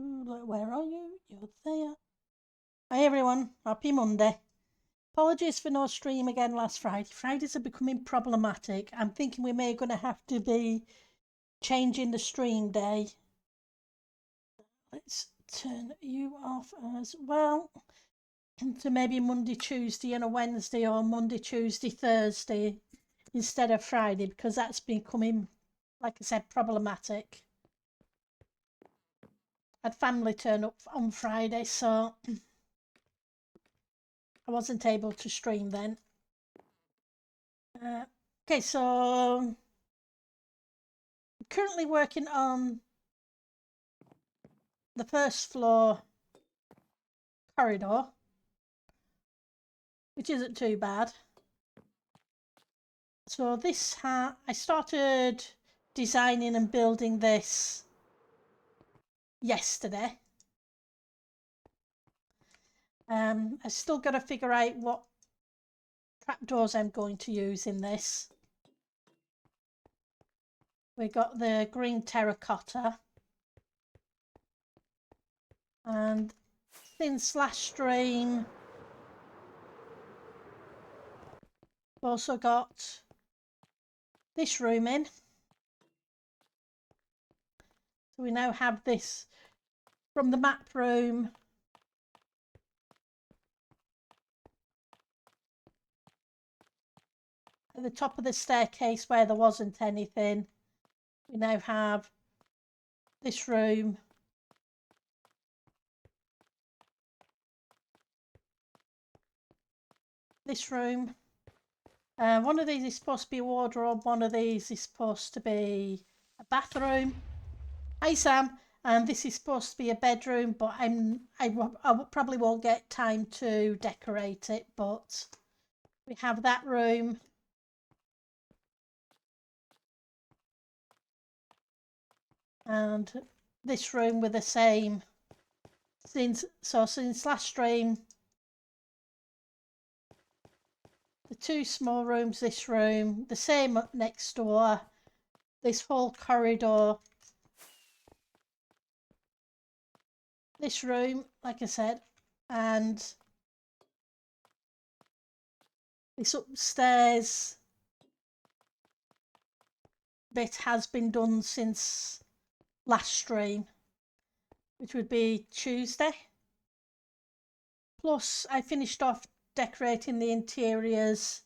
Where are you? You're there. Hi everyone, happy Monday. Apologies for no stream again last Friday. Fridays are becoming problematic. I'm thinking we may going to have to be changing the stream day. Let's turn you off as well. To maybe Monday, Tuesday and a Wednesday, or Monday, Tuesday, Thursday instead of Friday, because that's becoming, like I said, problematic. I had family turn up on Friday, so I wasn't able to stream then. Okay, so I'm currently working on the first floor corridor, which isn't too bad. So this I started designing and building this yesterday. I still got to figure out what trapdoors I'm going to use in this. We got the green terracotta and thin slash stream. We've also got this room in. So we now have this from the map room. At the top of the staircase where there wasn't anything, we now have this room. This room. One of these is supposed to be a wardrobe, one of these is supposed to be a bathroom. Hi Sam, and this is supposed to be a bedroom, but I probably won't get time to decorate it, but we have that room. And this room with the same, since last stream, the two small rooms, this room, the same up next door, this whole corridor, this room, like I said, and this upstairs bit has been done since last stream, which would be Tuesday. Plus I finished off decorating the interiors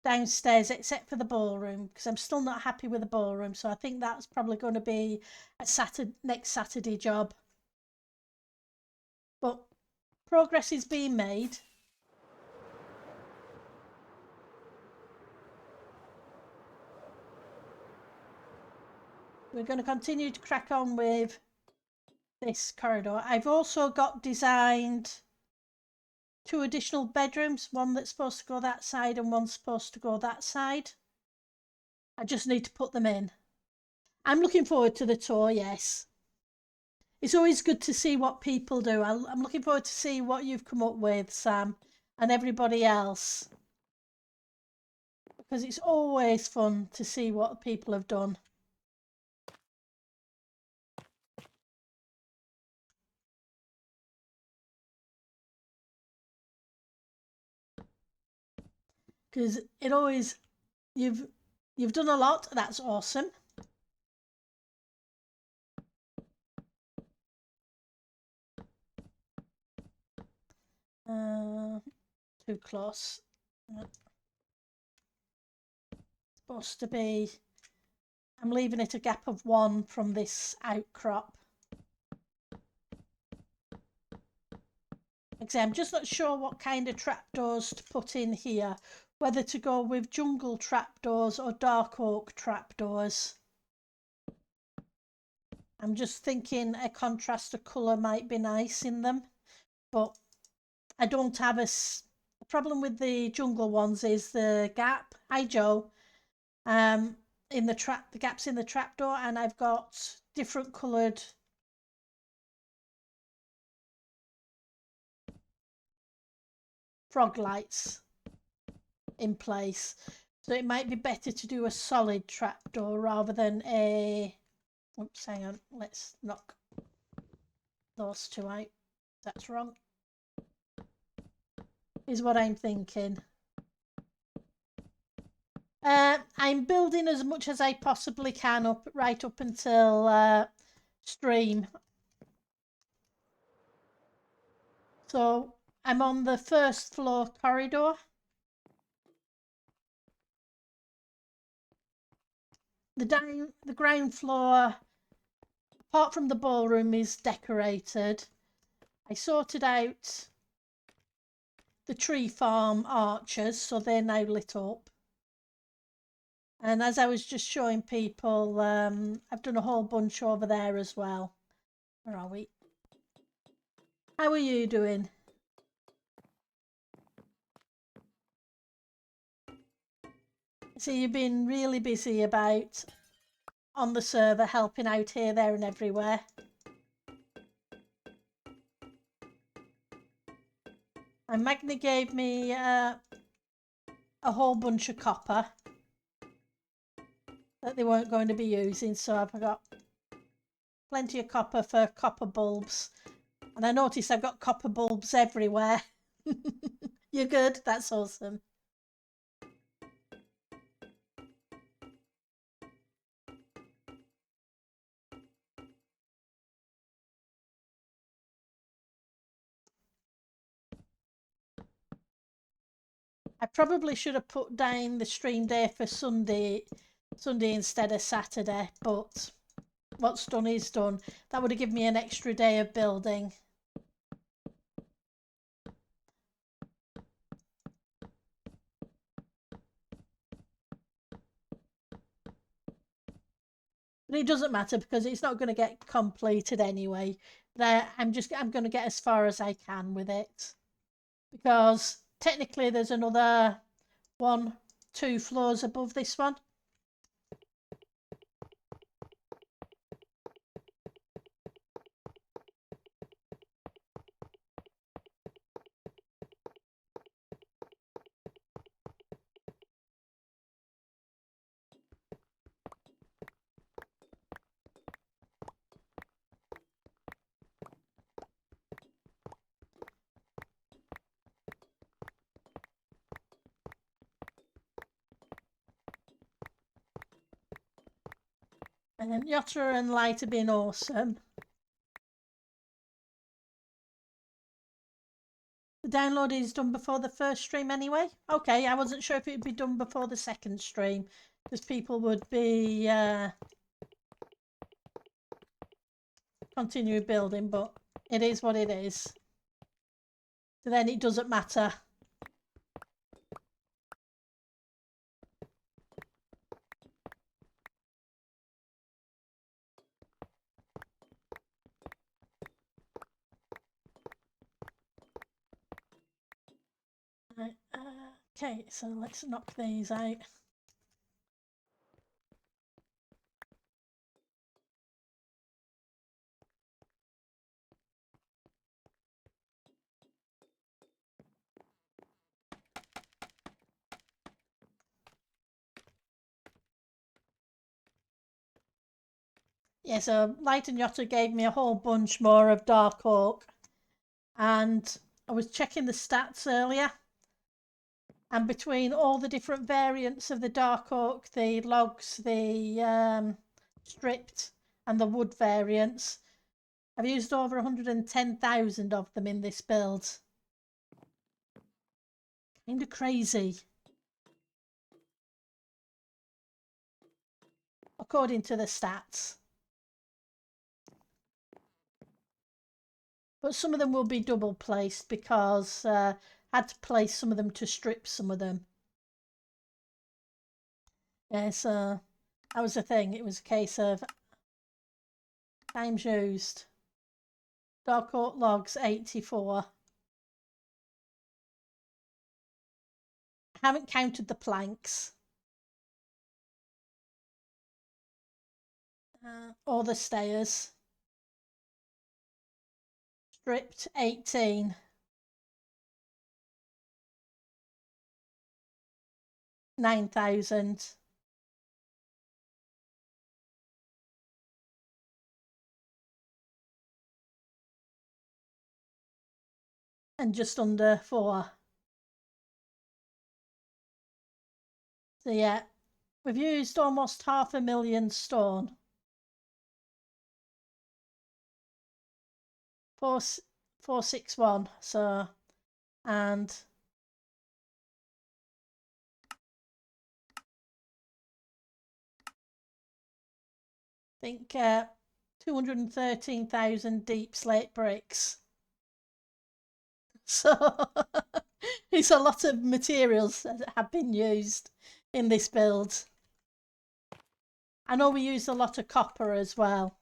downstairs except for the ballroom, because I'm still not happy with the ballroom, so I think that's probably going to be a next Saturday job. But progress is being made. We're going to continue to crack on with this corridor. I've also got designed 2 additional bedrooms, one that's supposed to go that side and one supposed to go that side. I just need to put them in. I'm looking forward to the tour, yes. It's always good to see what people do. I'm looking forward to see what you've come up with, Sam, and everybody else, because it's always fun to see what people have done. Because it always, you've done a lot. That's awesome. Too close. Supposed to be, I'm leaving it a gap of 1 from this outcrop. I'm just not sure what kind of trapdoors to put in here, whether to go with jungle trapdoors or dark oak trapdoors. I'm just thinking a contrast of colour might be nice in them, but I don't have the problem with the jungle ones is the gap. Hi Joe. In the gaps in the trapdoor, and I've got different coloured frog lights in place, so it might be better to do a solid trapdoor rather than a, oops, hang on, let's knock. those two out. That's wrong. Is what I'm thinking. I'm building as much as I possibly can right up until stream. So I'm on the first floor corridor. The ground floor, apart from the ballroom, is decorated. I sorted out the tree farm archers, so they're now lit up. And as I was just showing people, I've done a whole bunch over there as well. Where are we? How are you doing? So you've been really busy about on the server, helping out here, there and everywhere. And Magni gave me a whole bunch of copper that they weren't going to be using, so I've got plenty of copper for copper bulbs. And I noticed I've got copper bulbs everywhere. You're good? That's awesome. I probably should have put down the stream day for Sunday instead of Saturday, but what's done is done. That would have given me an extra day of building. But it doesn't matter because it's not going to get completed anyway. I'm going to get as far as I can with it, because technically there's another 2 floors above this one. And then Yotta and Light have been awesome. The download is done before the first stream anyway. Okay, I wasn't sure if it would be done before the second stream, because people would be continue building, but it is what it is. So then it doesn't matter. Right, okay, so let's knock these out. Yeah, so Light and Yotta gave me a whole bunch more of dark oak, and I was checking the stats earlier, and between all the different variants of the dark oak, the logs, the stripped and the wood variants, I've used over 110,000 of them in this build. Kind of crazy. According to the stats. But some of them will be double placed because I had to place some of them to strip some of them. Yeah, so that was the thing. It was a case of times used. Dark oak logs 84. I haven't counted the planks. Or the stairs. Stripped 18. 9,000. and just under 4. So yeah, we've used almost 500,000 stone. 461. So, and I think 213,000 deep slate bricks. So it's a lot of materials that have been used in this build. I know we used a lot of copper as well.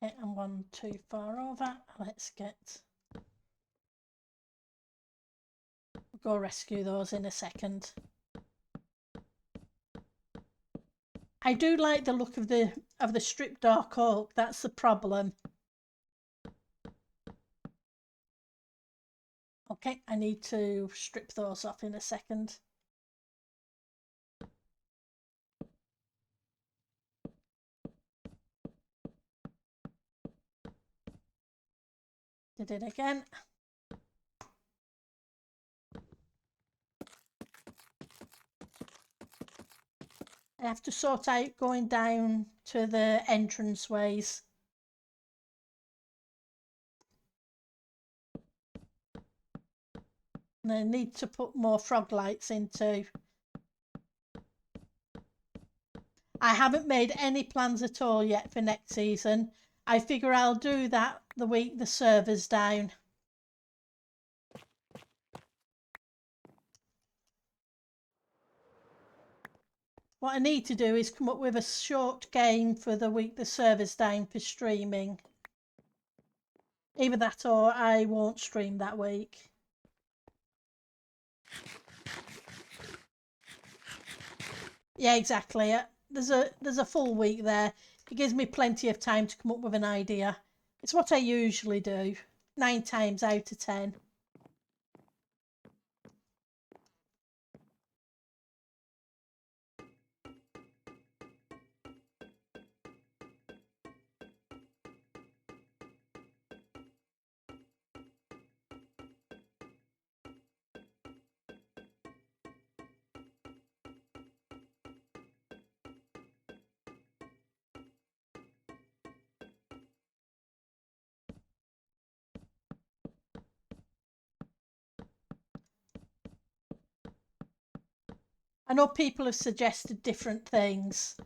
Okay, I'm one too far over. Let's go rescue those in a second. I do like the look of the stripped dark oak. That's the problem. Okay, I need to strip those off in a second. Did it again. I have to sort out going down to the entranceways. And I need to put more frog lights in too. I haven't made any plans at all yet for next season. I figure I'll do that the week the server's down. What I need to do is come up with a short game for the week the server's down for streaming. Either that or I won't stream that week. Yeah, exactly. There's a full week there. It gives me plenty of time to come up with an idea. It's what I usually do, 9 times out of 10. I know people have suggested different things.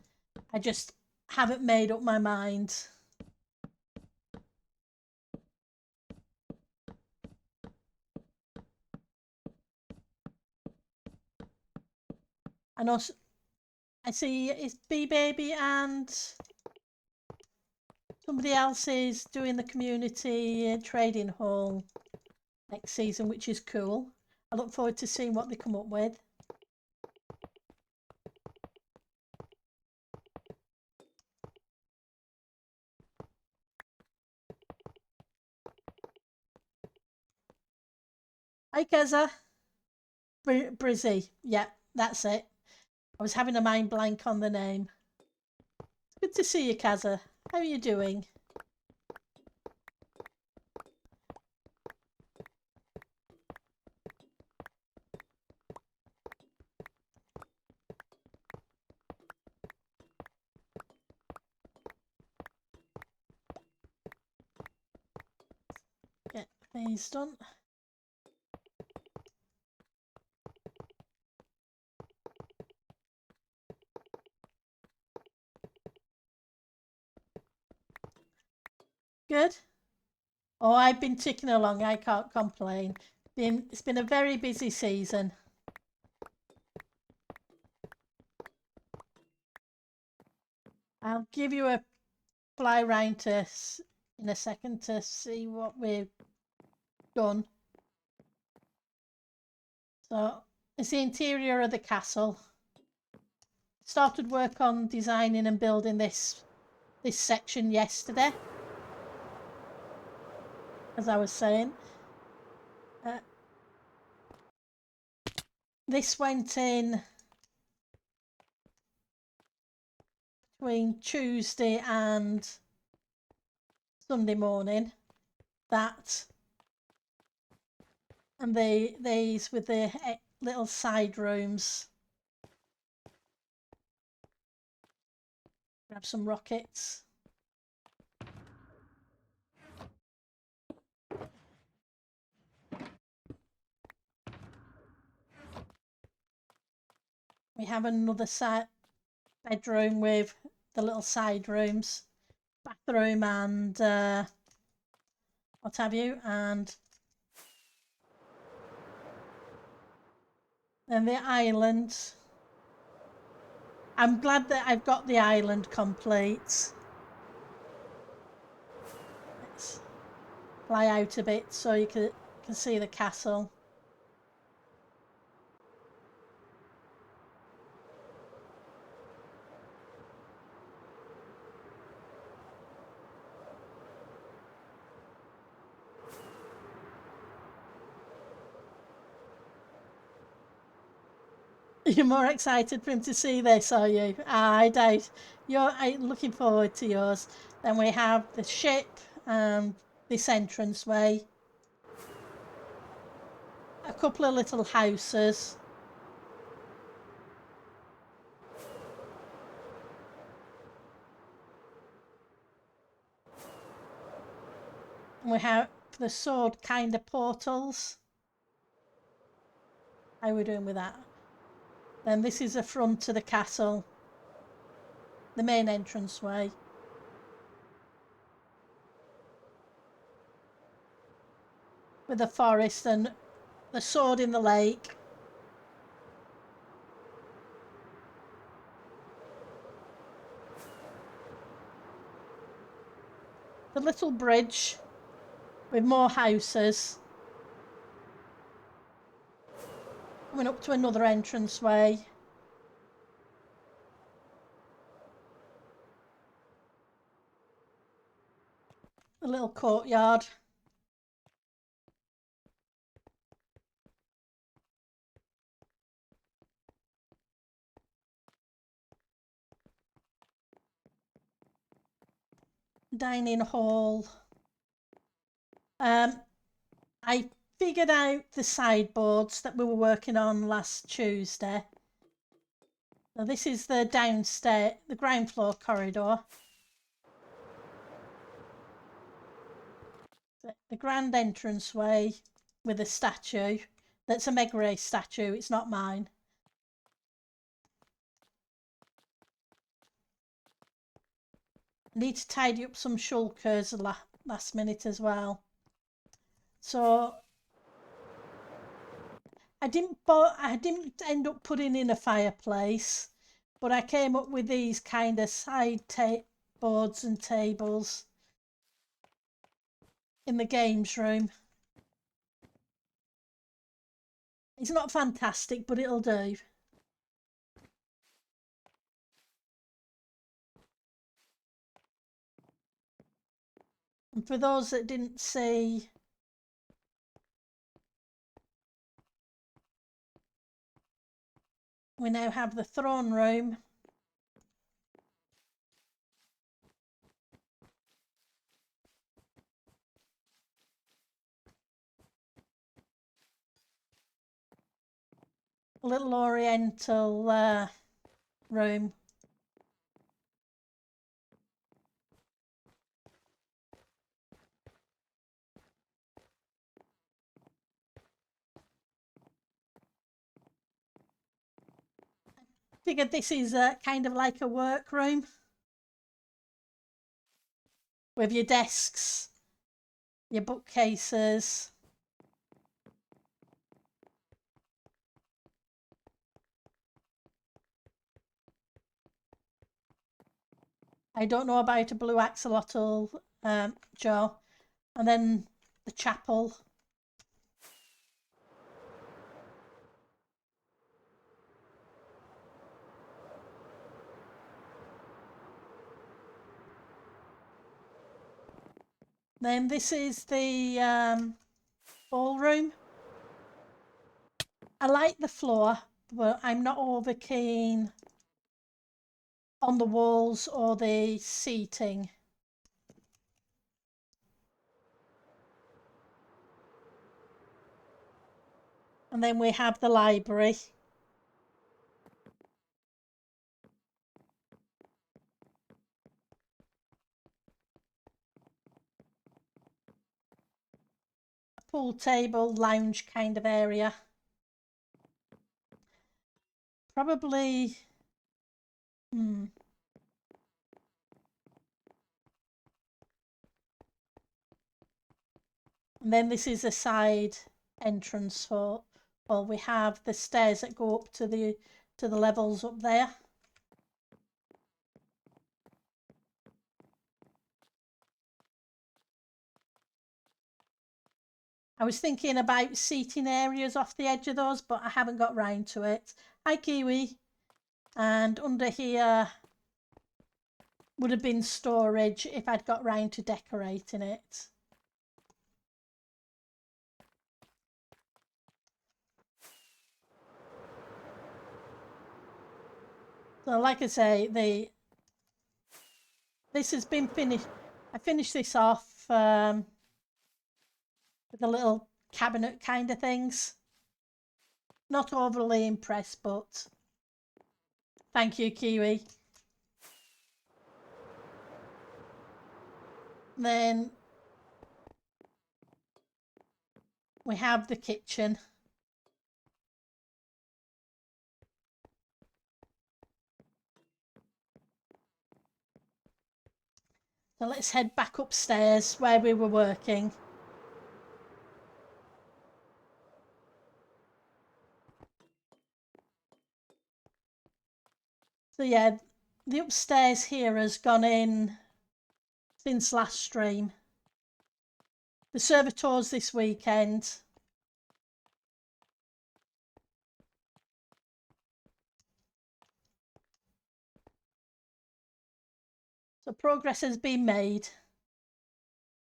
I just haven't made up my mind. I know I see it's Bee Baby and somebody else is doing the community trading hall next season, which is cool. I look forward to seeing what they come up with. Hi, Keza. Brizzy. Yeah, that's it. I was having a mind blank on the name. Good to see you, Keza. How are you doing? Get these done. Good. Oh, I've been ticking along. I can't complain. It's been a very busy season. I'll give you a fly round in a second to see what we've done. So it's the interior of the castle. Started work on designing and building this section yesterday, as I was saying. This went in between Tuesday and Sunday morning. That and these with the little side rooms. Grab some rockets. We have another bedroom with the little side rooms, bathroom and what have you, and then the island. I'm glad that I've got the island complete. Let's fly out a bit so you can see the castle. You're more excited for him to see this, are you? I doubt. You're looking forward to yours. Then we have the ship and this entranceway. A couple of little houses. And we have the sword kind of portals. How are we doing with that? Then this is the front of the castle. The main entranceway. With the forest and the sword in the lake. The little bridge with more houses. Coming up to another entranceway. A little courtyard. Dining hall. I figured out the sideboards that we were working on last Tuesday. Now this is the downstairs, the ground floor corridor. The grand entranceway with a statue. That's a Meg Ray statue, it's not mine. I need to tidy up some shulkers last minute as well. So I didn't end up putting in a fireplace, but I came up with these kind of side boards and tables in the games room. It's not fantastic, but it'll do. And for those that didn't see, we now have the throne room. A little oriental room. Figured this is kind of like a workroom with your desks, your bookcases. I don't know about a blue axolotl, Joe. And then the chapel. Then this is the ballroom I like the floor, but I'm not over keen on the walls or the seating. And then we have the library. A pool table, lounge kind of area. Probably, and then this is a side entrance for, well, we have the stairs that go up to the levels up there. I was thinking about seating areas off the edge of those, but I haven't got round to it. Hi, Kiwi. And under here would have been storage if I'd got round to decorating it. So like I say, this has been finished. I finished this off with the little cabinet kind of things. Not overly impressed, but thank you, Kiwi. Then we have the kitchen. So let's head back upstairs where we were working. So yeah, the upstairs here has gone in since last stream. The servitors this weekend. So progress has been made.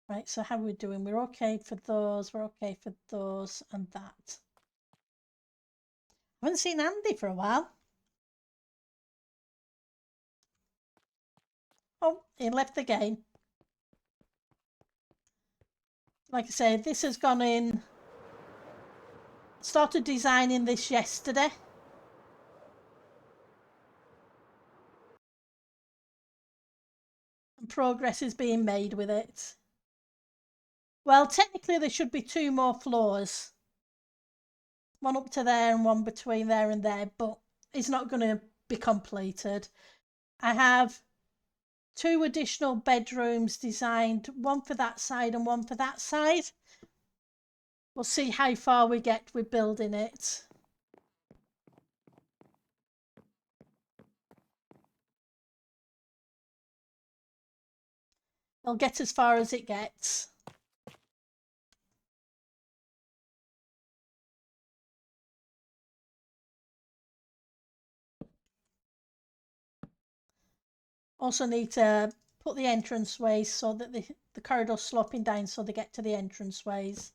Right, so how are we doing? We're okay for those, we're okay for those and that. I haven't seen Andy for a while. Oh, he left the game. Like I said, this has gone in. Started designing this yesterday. And progress is being made with it. Well, technically there should be 2 more floors. One up to there and one between there and there, but it's not going to be completed. I have 2 additional bedrooms designed, one for that side and one for that side. We'll see how far we get with building it. I'll get as far as it gets. Also need to put the entranceways so that the corridor's sloping down so they get to the entranceways.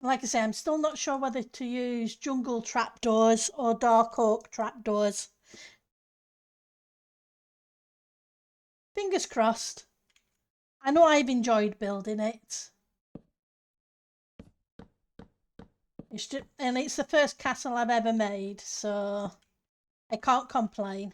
Like I say, I'm still not sure whether to use jungle trapdoors or dark oak trapdoors. Fingers crossed. I know I've enjoyed building it. And it's the first castle I've ever made, so I can't complain.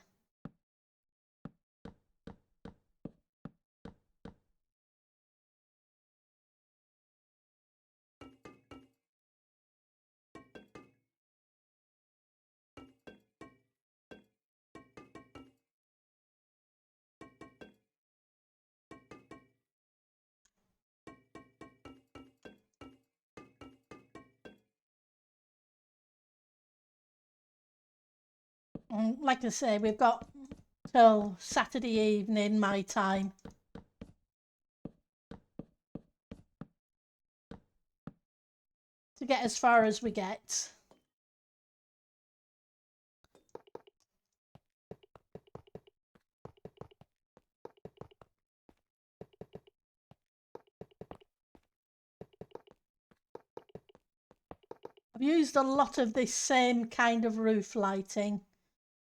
And like I say, we've got till Saturday evening my time. To get as far as we get. I've used a lot of this same kind of roof lighting.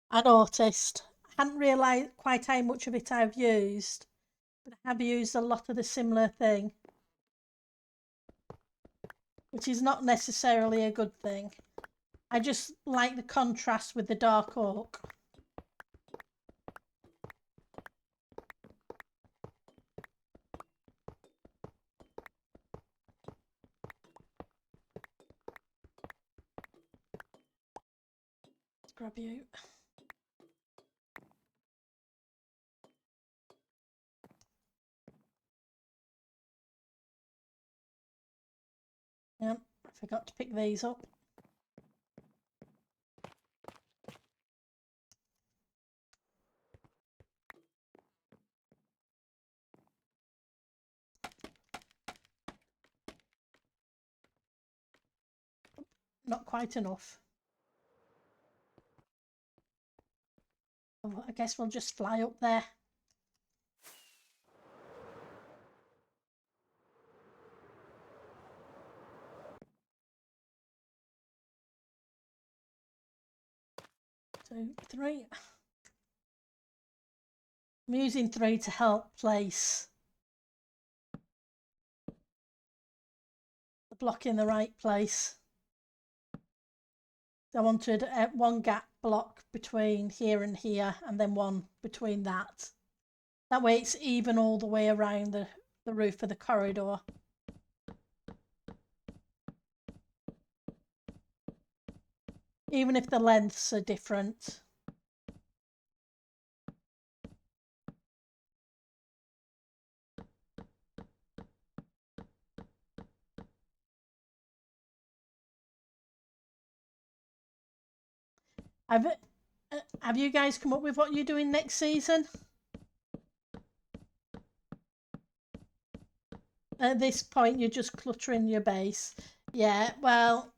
I noticed. I hadn't realised quite how much of it I've used, but I have used a lot of the similar thing, which is not necessarily a good thing. I just like the contrast with the dark oak. Let's grab you. Yep, I forgot to pick these up. Not quite enough. Oh, I guess we'll just fly up there. Two, three. I'm using 3 to help place the block in the right place. I wanted one gap block between here and here, and then one between that. That way it's even all the way around the roof of the corridor. Even if the lengths are different. Have you guys come up with what you're doing next season? At this point, you're just cluttering your base. Yeah, well,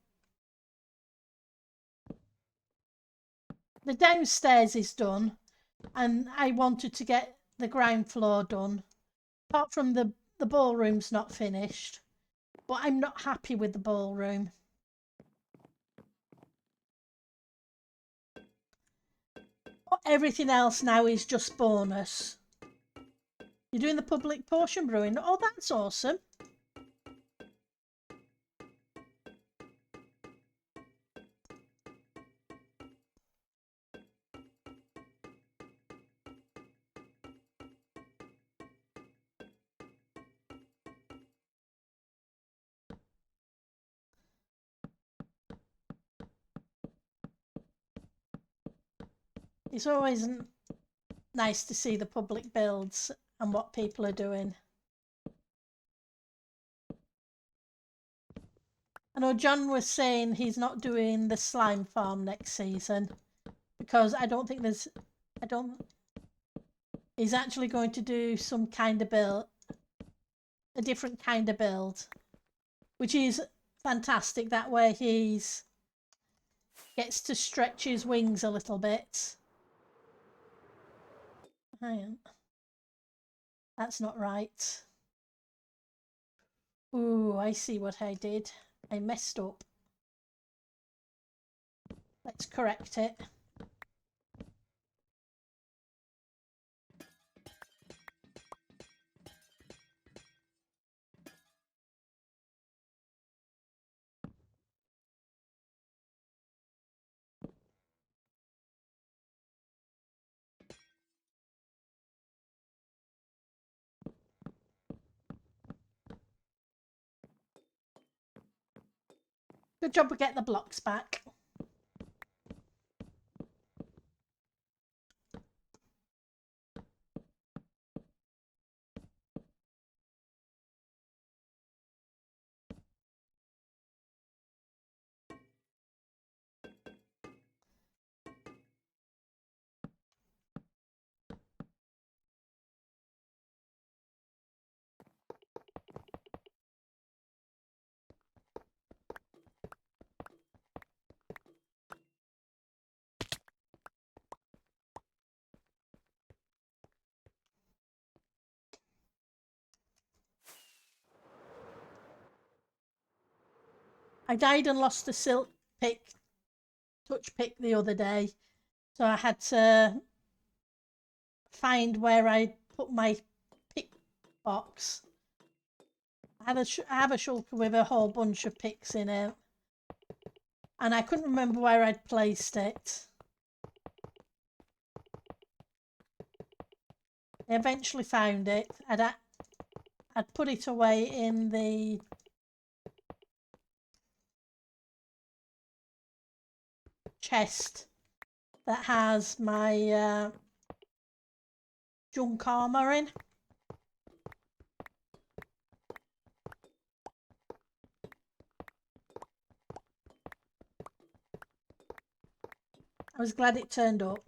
the downstairs is done, and I wanted to get the ground floor done. Apart from the ballroom's not finished, but I'm not happy with the ballroom. Everything else now is just bonus. You're doing the public potion brewing. Oh, that's awesome. It's always nice to see the public builds and what people are doing. I know John was saying he's not doing the slime farm next season because he's actually going to do some kind of build, a different kind of build, which is fantastic. That way he's gets to stretch his wings a little bit. Hang on. That's not right. Ooh, I see what I did. I messed up. Let's correct it. Good job we get the blocks back. I died and lost the silk pick, touch pick the other day, so I had to find where I put my pick box. I have a shulker with a whole bunch of picks in it, and I couldn't remember where I'd placed it. I eventually found it. I'd put it away in the chest that has my junk armour in. I was glad it turned up.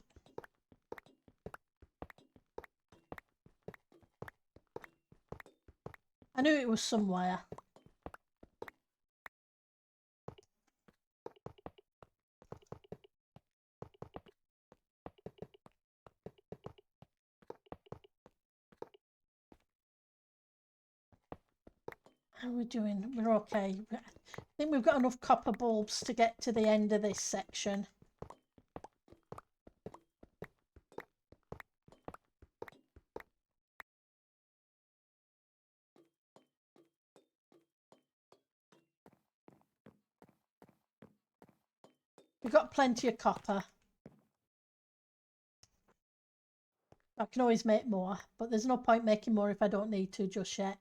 I knew it was somewhere. How are we doing? We're okay. I think we've got enough copper bulbs to get to the end of this section. We've got plenty of copper. I can always make more, but there's no point making more if I don't need to just yet.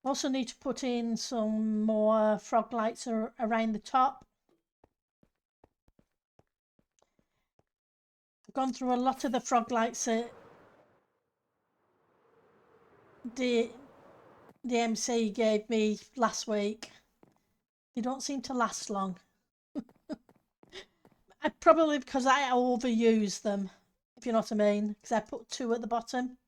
Also need to put in some more frog lights around the top. I've gone through a lot of the frog lights that the MC gave me last week. They don't seem to last long. Probably because I overuse them, if you know what I mean, because I put 2 at the bottom.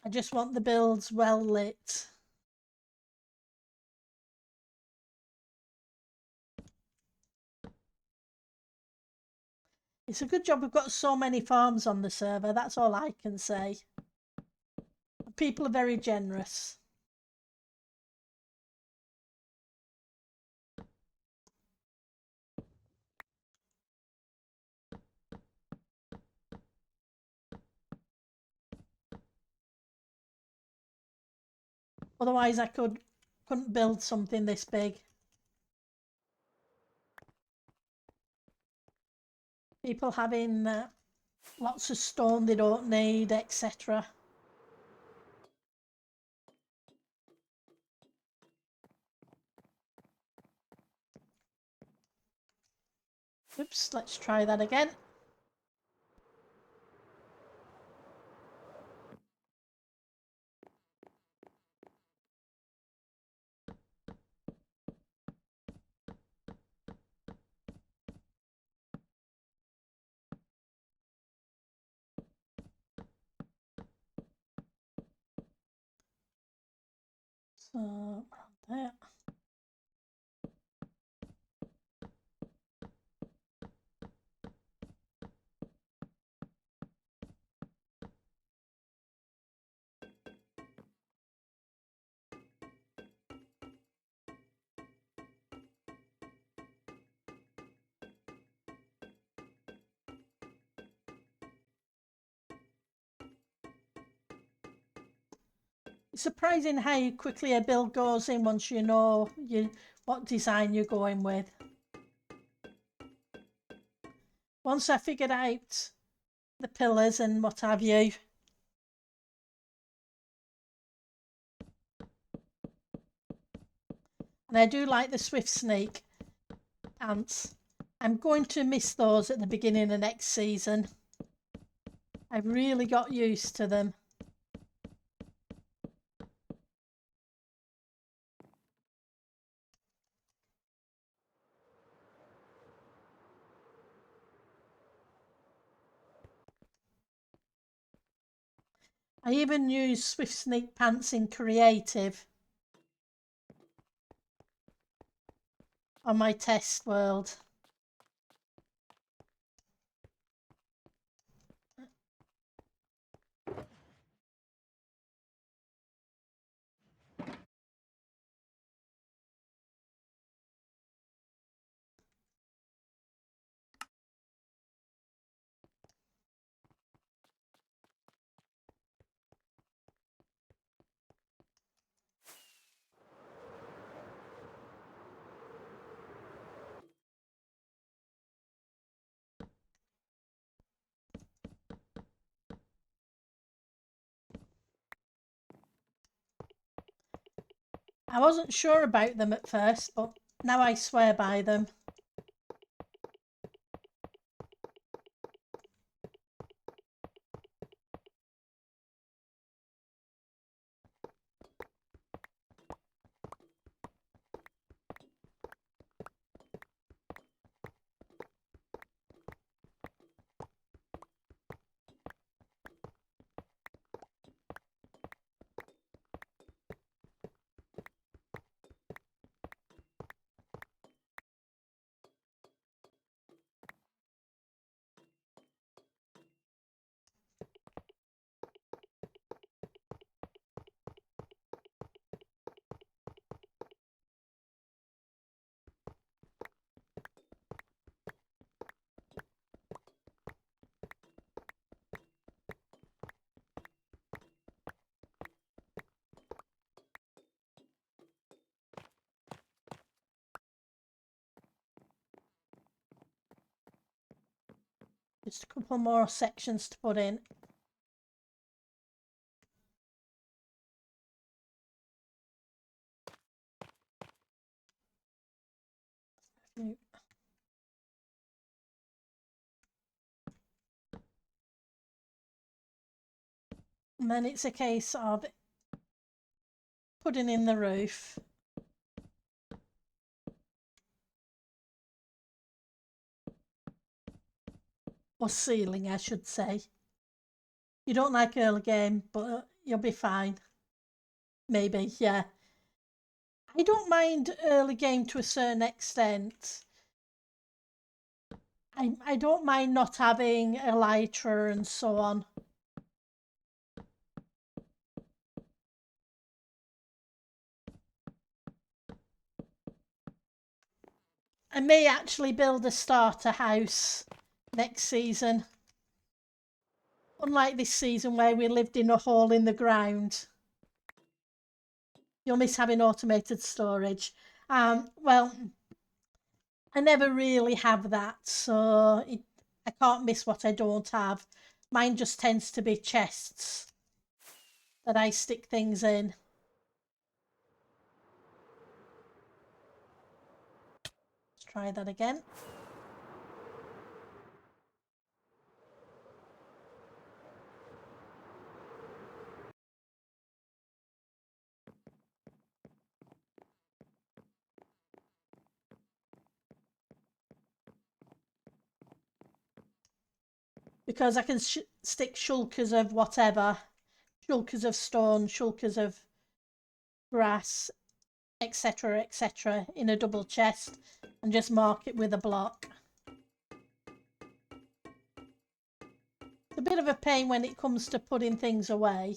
I just want the builds well lit. It's a good job we've got so many farms on the server, that's all I can say. People are very generous. Otherwise I couldn't build something this big. People having lots of stone they don't need, etc. Oops, let's try that again. So, there. It's surprising how quickly a build goes in once you know what design you're going with. Once I figured out the pillars and what have you. And I do like the Swift Sneak pants. I'm going to miss those at the beginning of next season. I've really got used to them. I even use Swift Sneak pants in creative on my test world. I wasn't sure about them at first, but now I swear by them. Just a couple more sections to put in. And then it's a case of putting in the roof. Or ceiling, I should say. You don't like early game, but you'll be fine. Maybe, yeah. I don't mind early game to a certain extent. I don't mind not having elytra and so on. I may actually build a starter house next season. Unlike this season where we lived in a hole in the ground. You'll miss having automated storage. Well, I never really have that, so I can't miss what I don't have. Mine just tends to be chests that I stick things in. Let's try that again. Because I can stick shulkers of whatever, shulkers of stone, shulkers of grass, etc., etc., in a double chest and just mark it with a block. It's a bit of a pain when it comes to putting things away,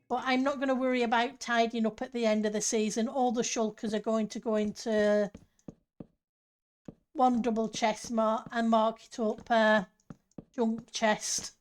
but I'm not going to worry about tidying up at the end of the season. All the shulkers are going to go into one double chest and mark it up junk chest.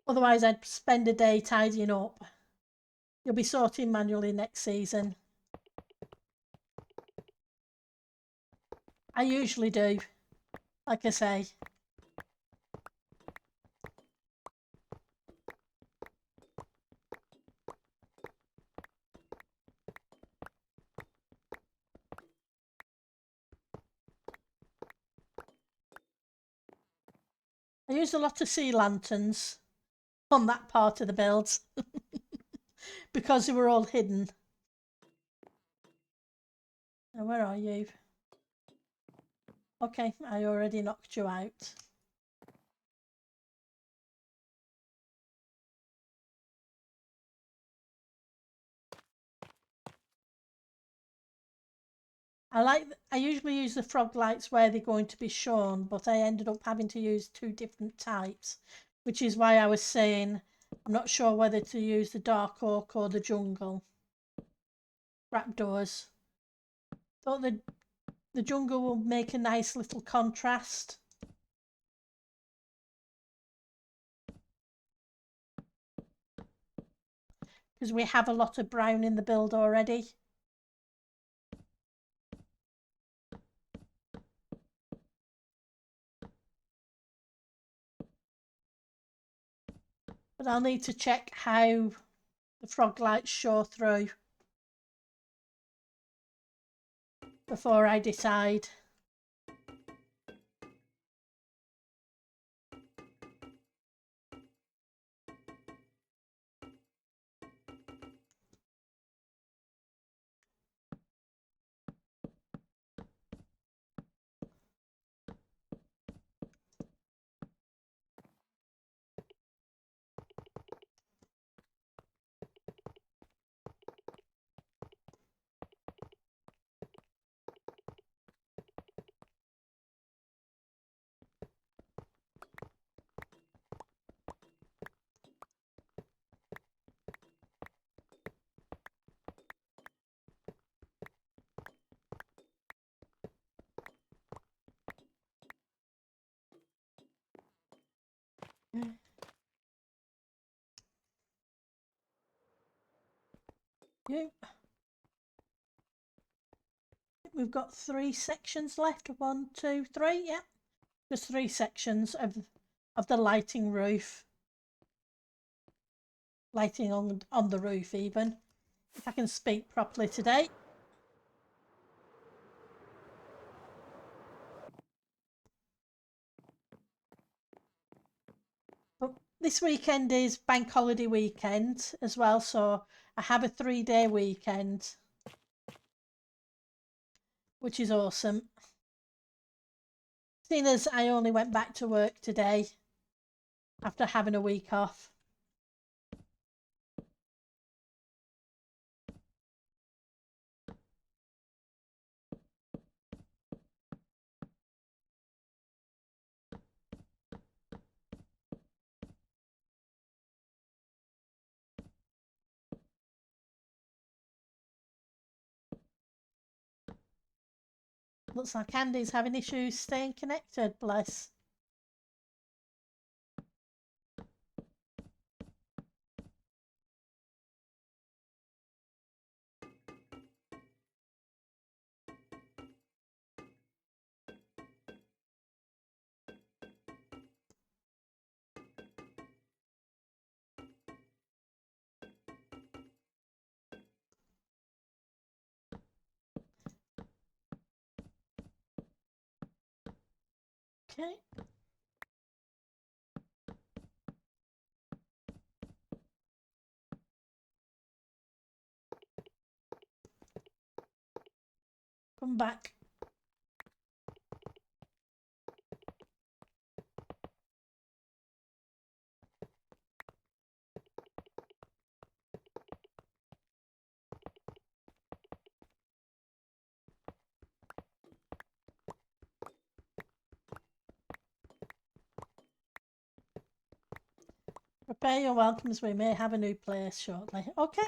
Otherwise I'd spend a day tidying up. You'll be sorting manually next season. I usually do, like I say. I used a lot of sea lanterns on that part of the builds because they were all hidden. Now, where are you? Okay, I already knocked you out. I usually use the frog lights where they're going to be shown, but I ended up having to use two different types, which is why I was saying I'm not sure whether to use the dark oak or the jungle trapdoors. Thought the jungle will make a nice little contrast. because we have a lot of brown in the build already. But I'll need to check how the frog lights show through before I decide. Yep. We've got 3 sections left. 1, 2, 3. Yep. Just 3 sections of the lighting roof. Lighting on the roof even. If I can speak properly today. But this weekend is bank holiday weekend as well, so I have a 3-day weekend, which is awesome. Seeing as I only went back to work today after having a week off. Looks like Andy's having issues staying connected, bless. Okay. Come back. Prepare your welcomes, we may have a new place shortly. Okay.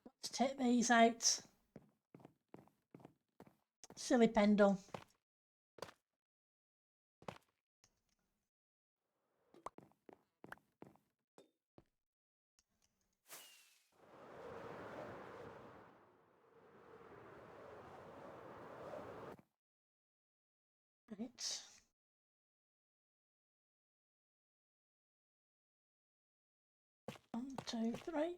Let's take these out. Silly pendle. Right. One, two, three.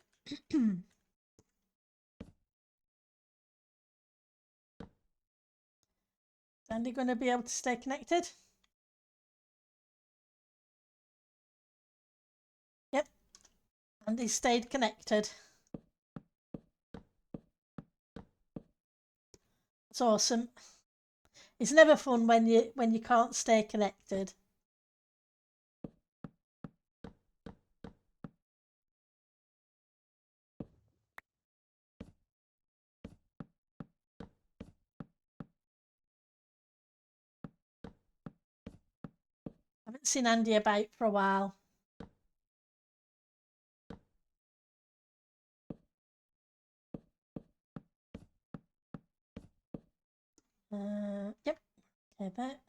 Andy going to be able to stay connected? Yep. Andy stayed connected. It's awesome. It's never fun when you can't stay connected. seen Andy about for a while. Yep. Okay, that.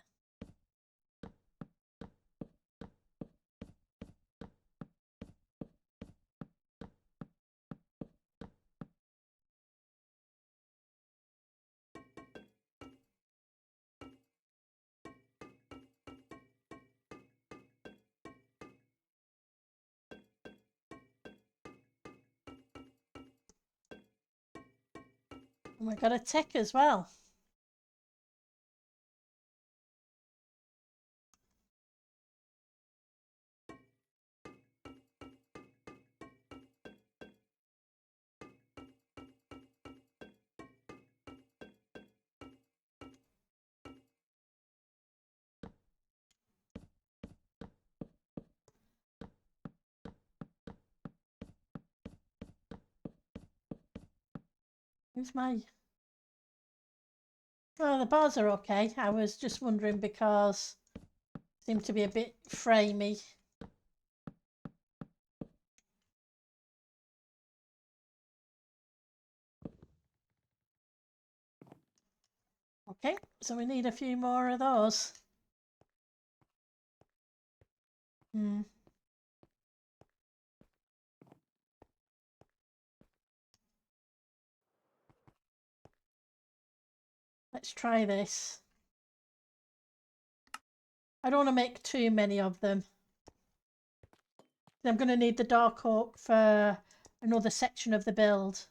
And we've got a tick as well. Who's my... Oh, the bars are okay. I was just wondering because they seem to be a bit framey. Okay, so we need a few more of those. Let's try this. I don't want to make too many of them. I'm going to need the dark oak for another section of the build.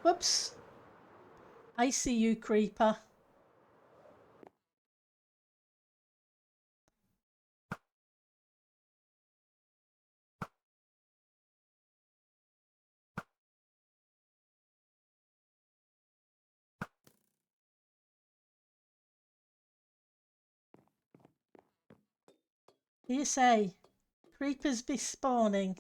Whoops. I see you, creeper. What do you say? Creepers be spawning.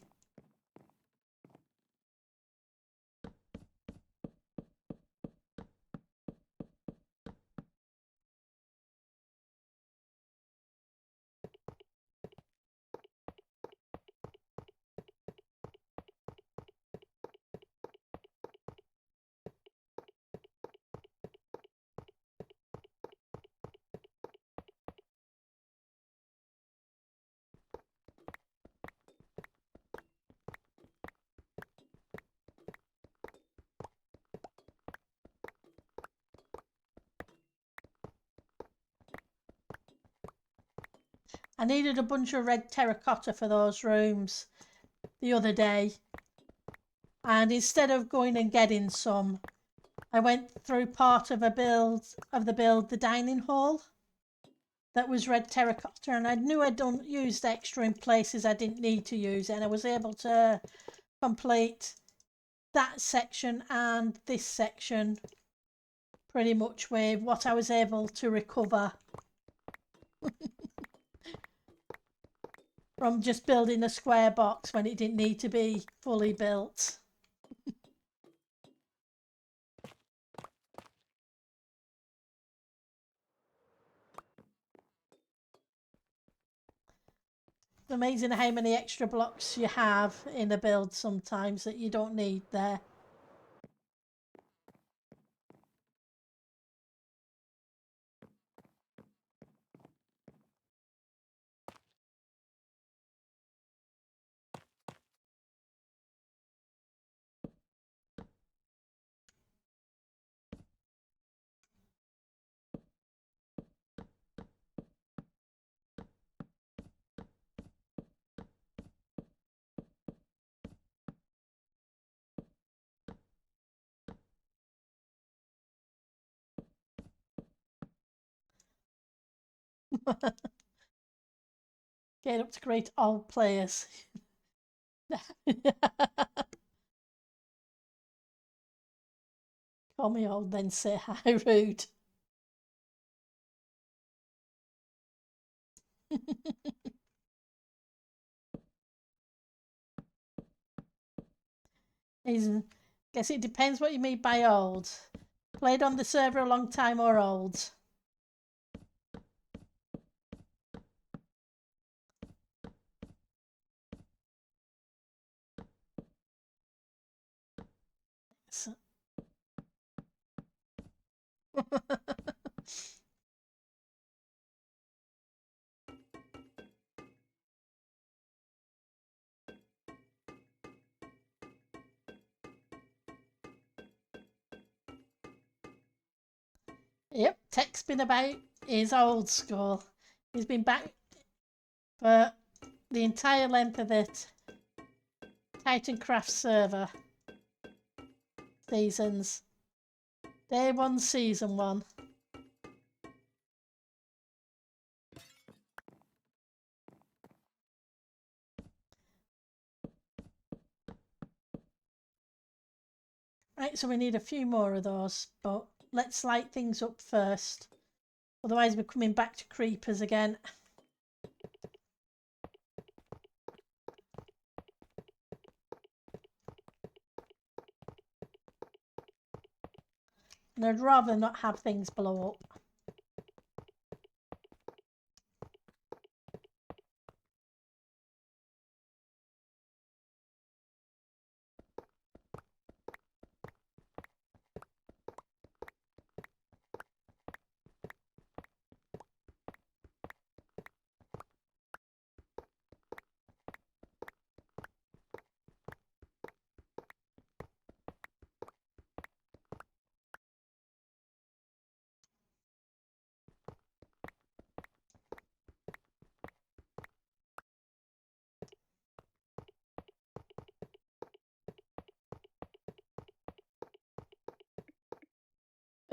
I needed a bunch of red terracotta for those rooms the other day. And instead of going and getting some, I went through part of the dining hall that was red terracotta, and I knew I'd used extra in places I didn't need to use it, and I was able to complete that section and this section pretty much with what I was able to recover from just building a square box when it didn't need to be fully built. It's amazing how many extra blocks you have in a build sometimes that you don't need there. Get up to great old players. Call me old, then say hi, rude. Guess it depends what you mean by old. Played on the server a long time or old? So yep, Tech's been about his old school. He's been back for the entire length of the Titancraft server seasons. Day 1, Season 1. Right, so we need a few more of those, but let's light things up first. Otherwise we're coming back to creepers again. And I'd rather not have things blow up.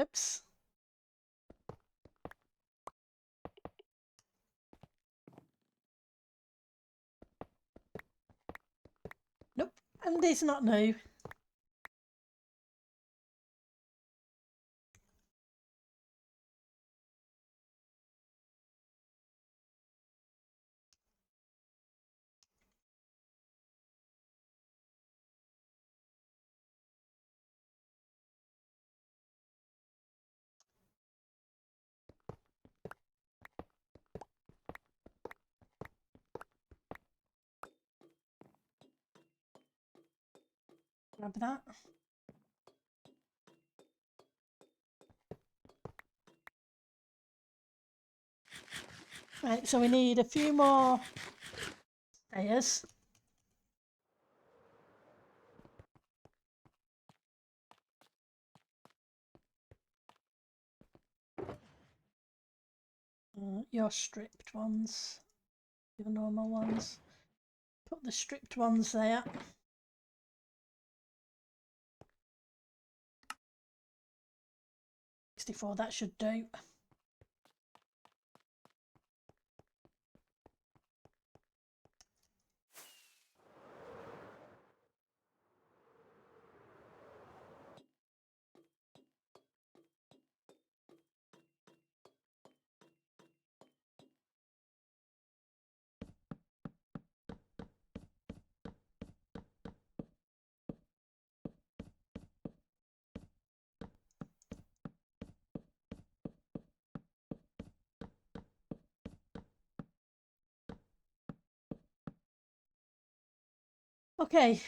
Oops. Nope, and it's not new. Grab that. Right, so we need a few more stairs. Your stripped ones, your normal ones. Put the stripped ones there. $64, that should do. Okay.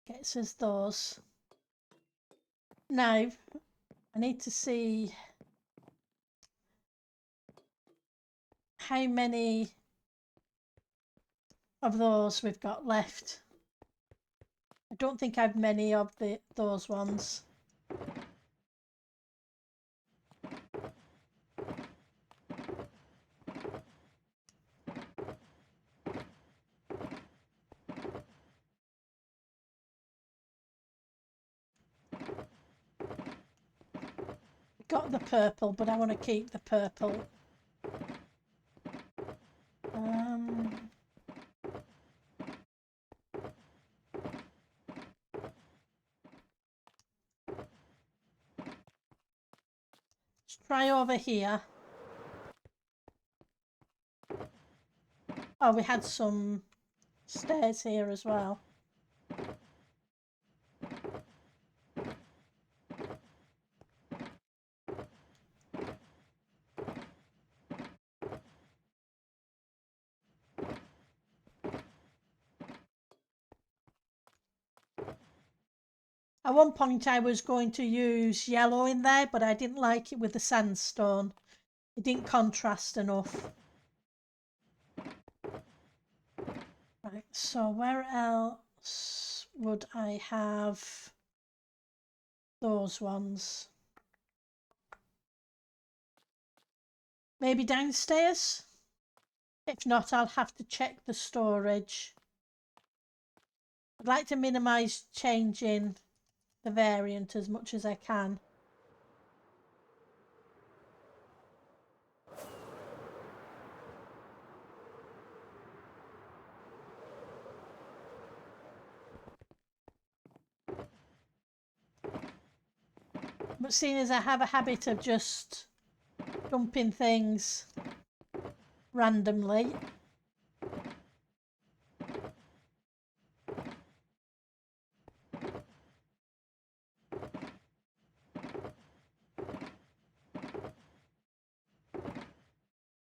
Gets us those. Now, I need to see how many of those we've got left. I don't think I've many of those ones. Got the purple, but I want to keep the purple. Let's try over here. Oh, we had some stairs here as well. At one point I was going to use yellow in there, but I didn't like it with the sandstone. It didn't contrast enough. Right, so where else would I have those ones? Maybe downstairs? If not, I'll have to check the storage. I'd like to minimise changing the variant as much as I can. But seeing as I have a habit of just dumping things randomly,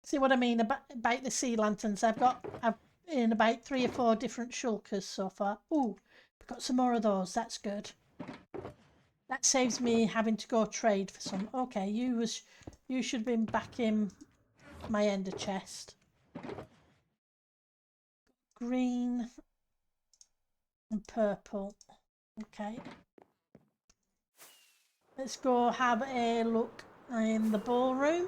see what I mean about the sea lanterns? I've in about 3 or 4 different shulkers so far. Ooh, we've got some more of those. That's good. That saves me having to go trade for some. Okay, you should have been back in my ender chest. Green and purple. Okay. Let's go have a look in the ballroom.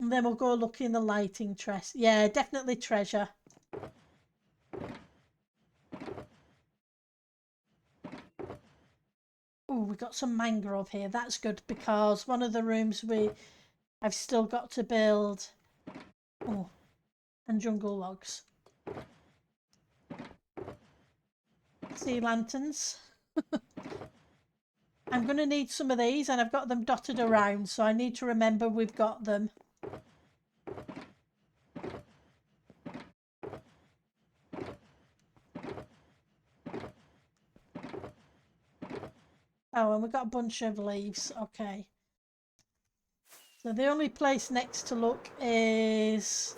And then we'll go look in the lighting chest. Yeah, definitely treasure. Oh, we got some mangrove here. That's good because one of the rooms I've still got to build. Oh, and jungle logs. Sea lanterns. I'm going to need some of these and I've got them dotted around, so I need to remember we've got them. Oh, and we've got a bunch of leaves. Okay. So the only place next to look is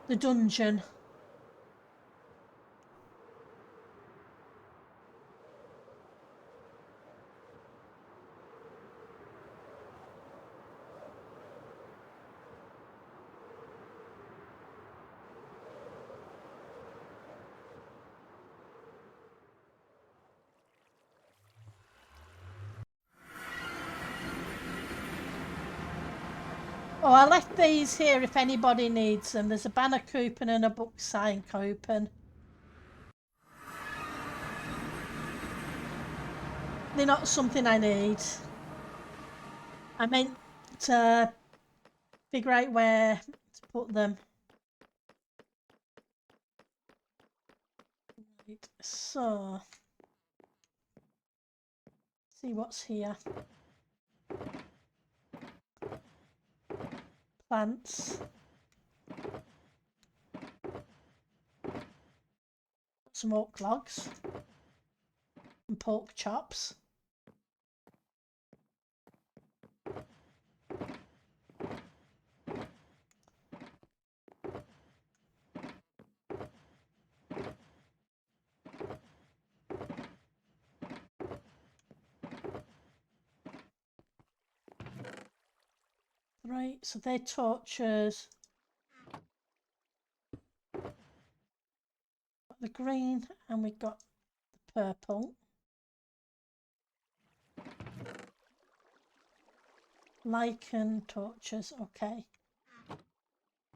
the dungeon. Oh, I left these here if anybody needs them. There's a banner coupon and a book sign coupon. They're not something I need. I meant to figure out where to put them. Right, so see what's here. Plants. Some oak logs. And pork chops. Right, so they're torches. Got the green and we got the purple. Lichen torches, okay.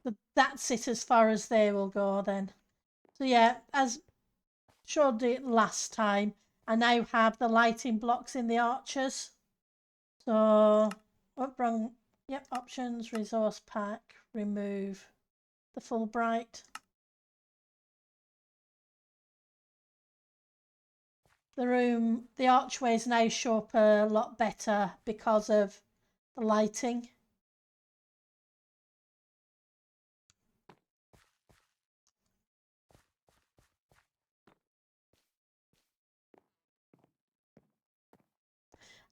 So that's it as far as they will go then. So yeah, as showed it last time, I now have the lighting blocks in the archers. So upbrung, yep, options, resource pack, remove the full bright. The archways now show up a lot better because of the lighting.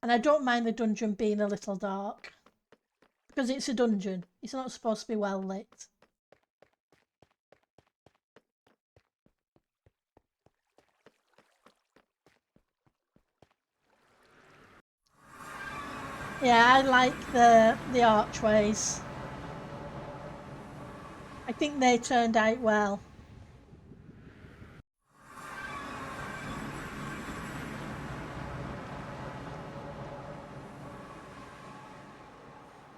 And I don't mind the dungeon being a little dark Because it's a dungeon. It's not supposed to be well lit. Yeah, I like the archways. I think they turned out well.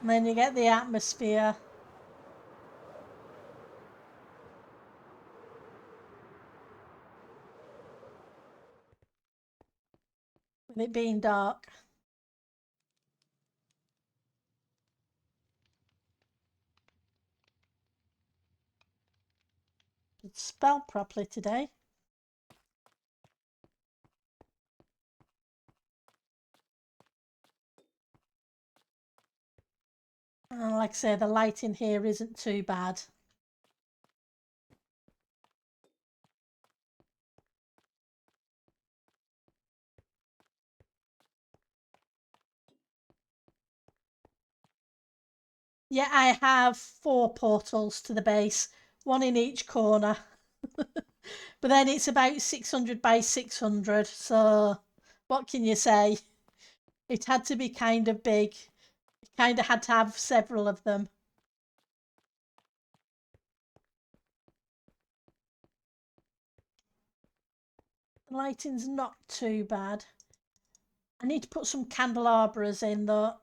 And then you get the atmosphere. With it being dark. Could spell properly today. And like I say, the lighting here isn't too bad. Yeah, I have 4 portals to the base, one in each corner. But then it's about 600 by 600, so what can you say? It had to be kind of big. It kind of had to have several of them. The lighting's not too bad. I need to put some candelabras in though.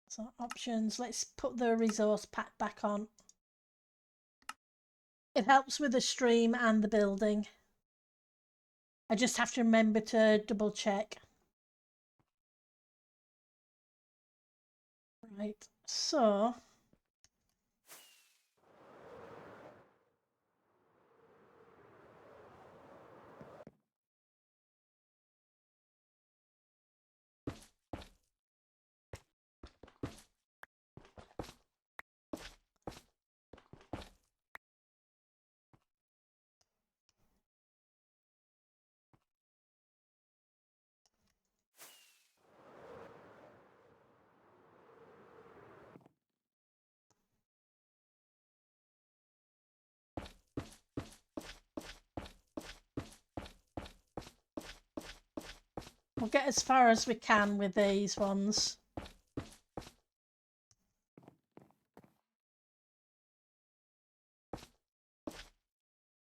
So options, let's put the resource pack back on. It helps with the stream and the building. I just have to remember to double check. Right, so we'll get as far as we can with these ones.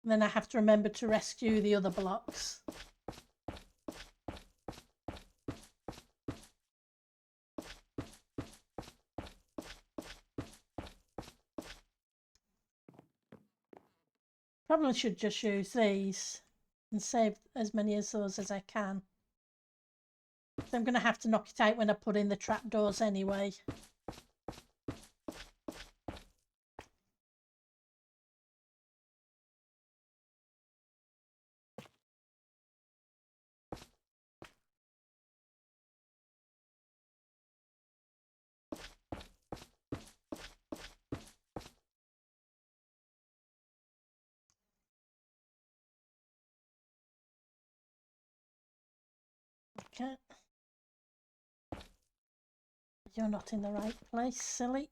And then I have to remember to rescue the other blocks. Probably should just use these and save as many of those as I can. So I'm going to have to knock it out when I put in the trapdoors anyway. Okay. You're not in the right place, silly.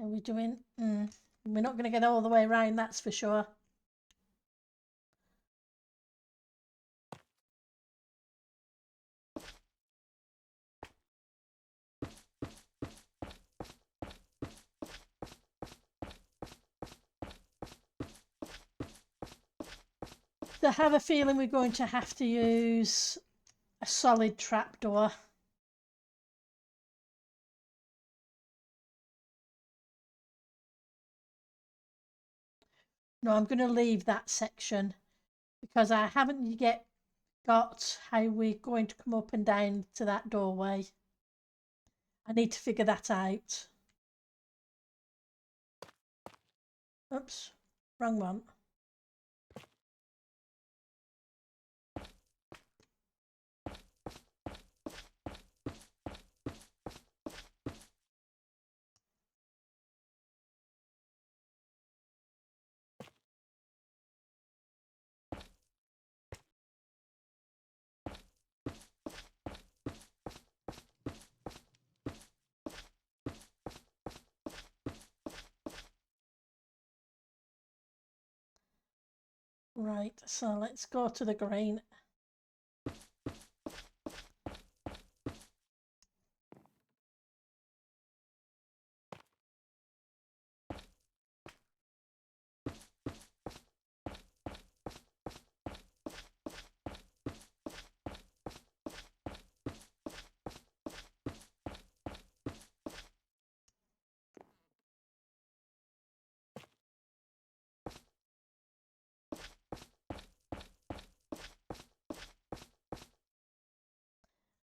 Are we doing? We're not going to get all the way around, that's for sure. So I have a feeling we're going to have to use a solid trapdoor. No, I'm going to leave that section because I haven't yet got how we're going to come up and down to that doorway. I need to figure that out. Oops, wrong one. Right, so let's go to the green.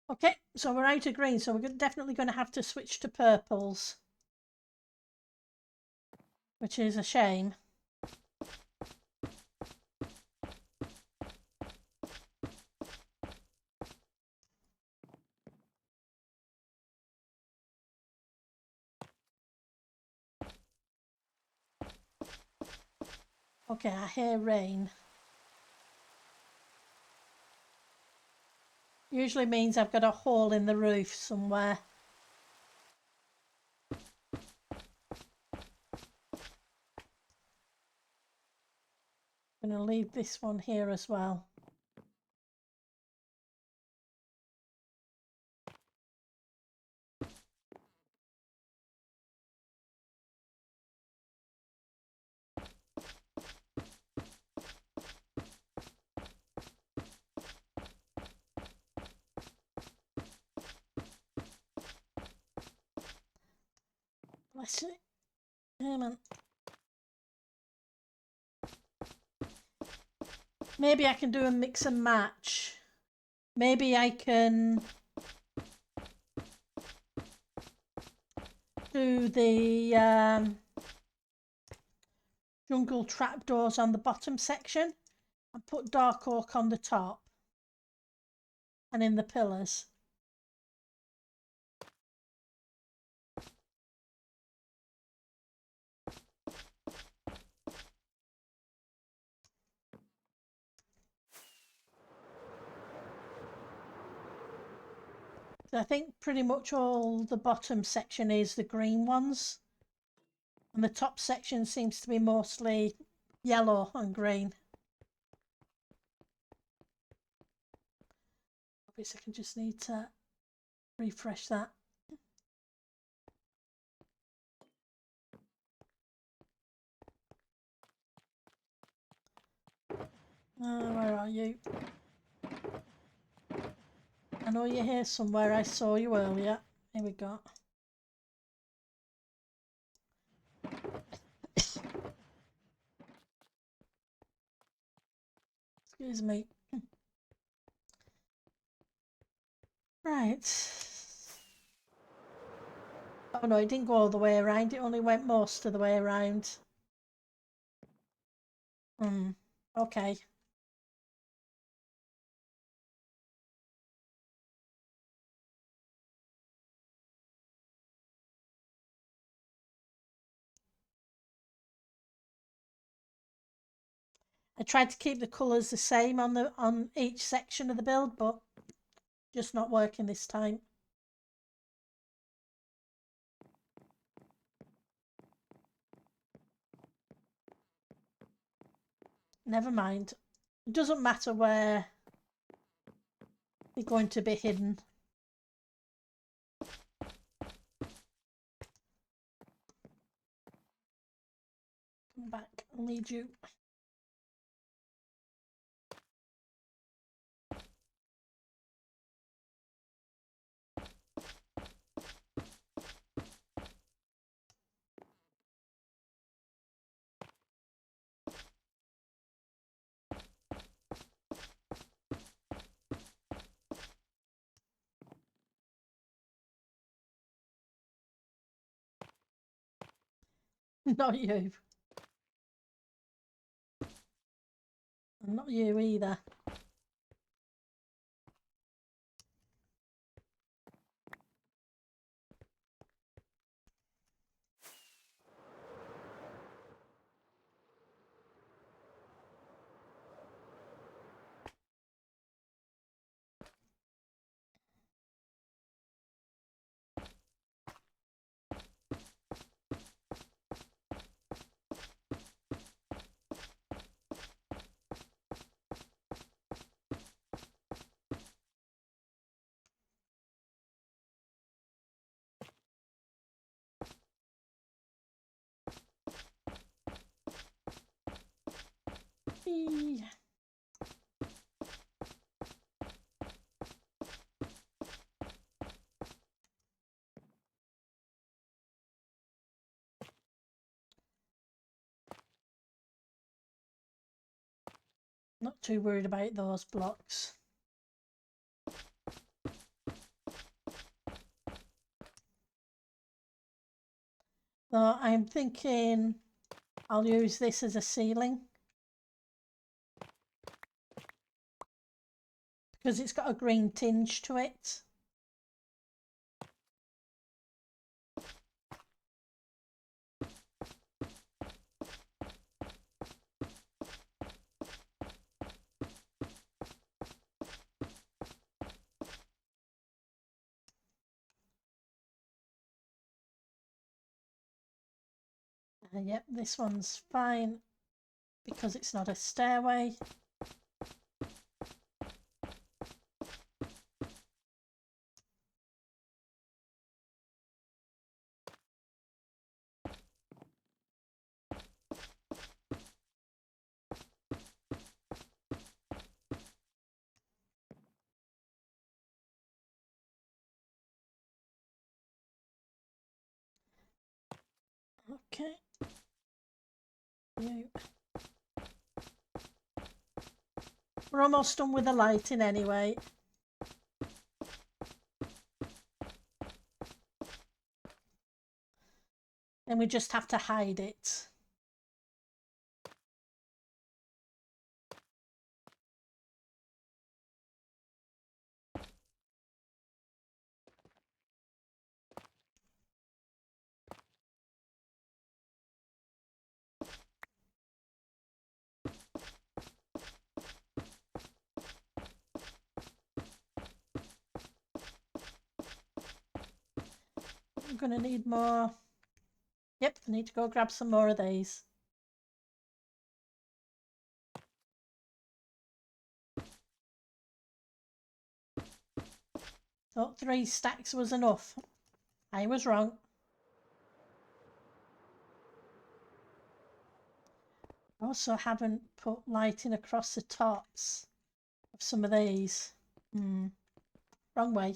Okay, so we're out of green, so we're definitely going to have to switch to purples, which is a shame. Okay, I hear rain. Usually means I've got a hole in the roof somewhere. I'm going to leave this one here as well. Bless it. Amen. Maybe I can do a mix and match. Maybe I can do the jungle trapdoors on the bottom section and put dark oak on the top and in the pillars. So I think pretty much all the bottom section is the green ones, and the top section seems to be mostly yellow and green. Obviously I can just need to refresh that. Where are you? I know you're here somewhere. I saw you earlier. Here we go. Excuse me. Right. Oh no, it didn't go all the way around. It only went most of the way around. Okay. I tried to keep the colours the same on each section of the build, but just not working this time. Never mind. It doesn't matter where they're going to be hidden. Come back, I'll need you. Not you. Not you either. Eee. Not too worried about those blocks. So I'm thinking I'll use this as a ceiling because it's got a green tinge to it. Yep, this one's fine because it's not a stairway. Okay. You. We're almost done with the lighting anyway. Then we just have to hide it. I'm going to need more. Yep, I need to go grab some more of these. Thought 3 stacks was enough. I was wrong. I also haven't put lighting across the tops of some of these. Wrong way.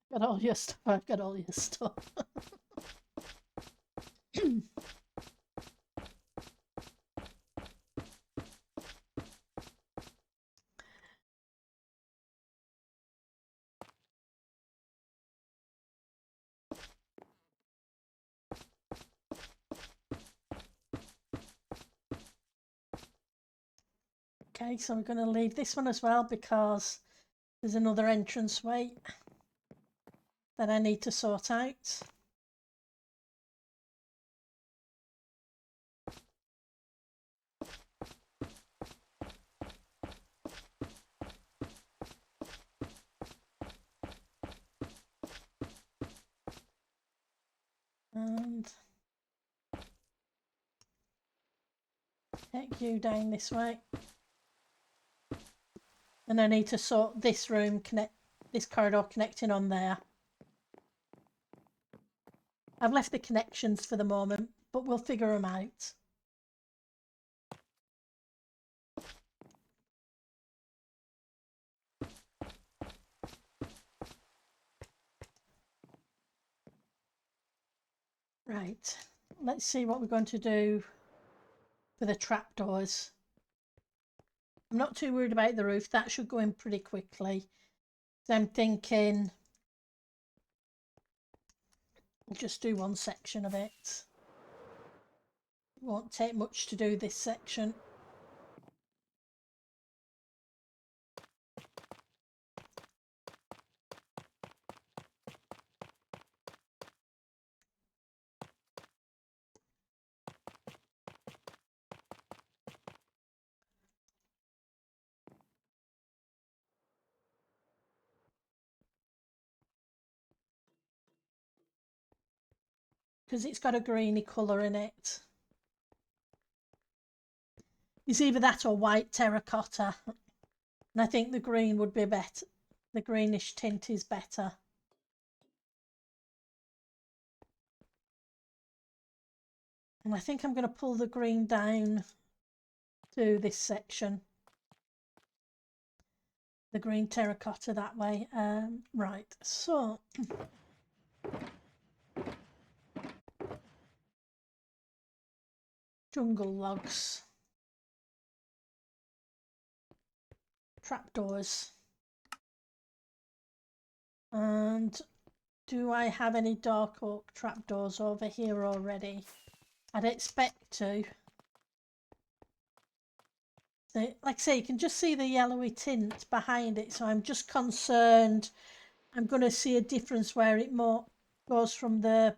Got all your stuff. I've got all your stuff. Okay, so I'm going to leave this one as well because there's another entranceway that I need to sort out. And take you down this way. And I need to sort this room, this corridor connecting on there. I've left the connections for the moment, but we'll figure them out. Right, let's see what we're going to do for the trapdoors. I'm not too worried about the roof, that should go in pretty quickly. So I'm thinking I'll just do one section of it. It won't take much to do this section. Because it's got a greeny colour in it. It's either that or white terracotta. And I think the green would be better. The greenish tint is better. And I think I'm going to pull the green down to this section. The green terracotta that way. Right, so jungle logs, trapdoors, and do I have any dark oak trapdoors over here already? I'd expect to. So, like I say, you can just see the yellowy tint behind it, so I'm just concerned I'm going to see a difference where it more goes from the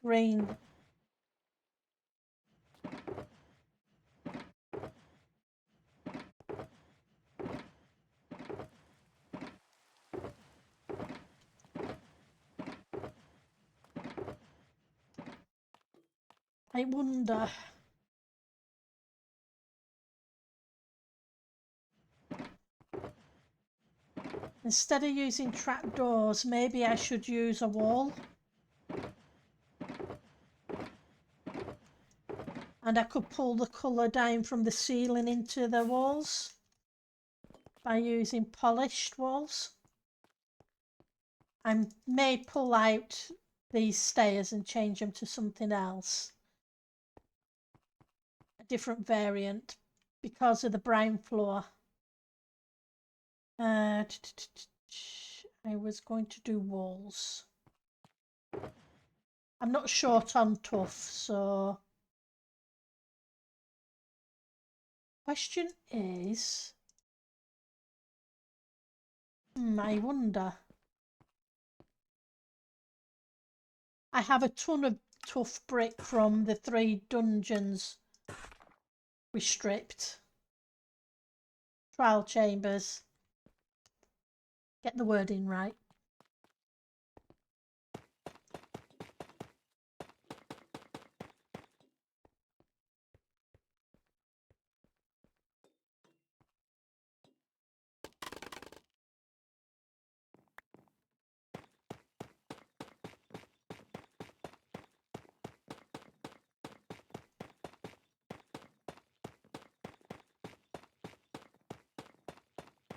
green. I wonder. Instead of using trapdoors, maybe I should use a wall. And I could pull the colour down from the ceiling into the walls by using polished walls. I may pull out these stairs and change them to something else. A different variant because of the brown floor. I was going to do walls. I'm not short on tuff, so question is, I wonder. I have a ton of tough brick from the 3 dungeons we stripped. Trial chambers. Get the wording right.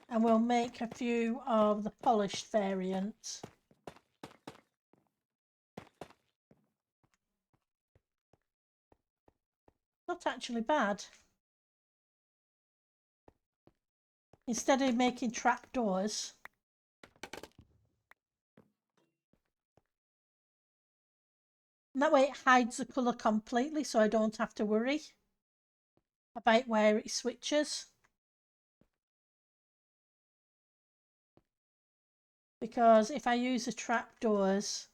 And we'll make a few of the polished variants. Not actually bad. Instead of making trapdoors, and that way it hides the colour completely, so I don't have to worry about where it switches. Because if I use the trapdoors,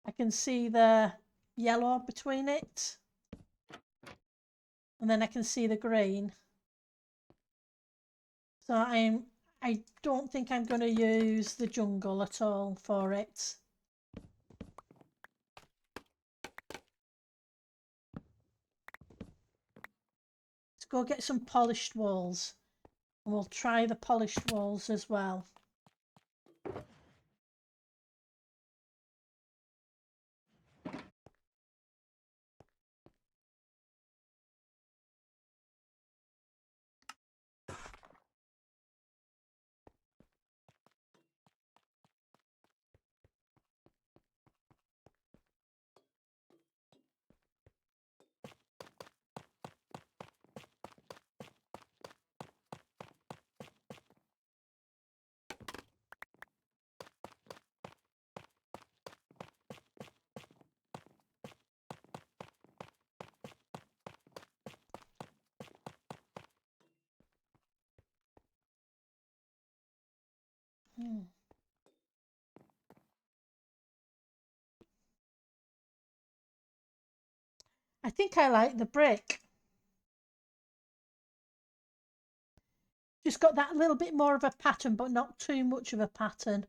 I can see the yellow between it, and then I can see the green. So I don't think I'm going to use the jungle at all for it. Let's go get some polished walls, and we'll try the polished walls as well. I think I like the brick. Just got that little bit more of a pattern, but not too much of a pattern.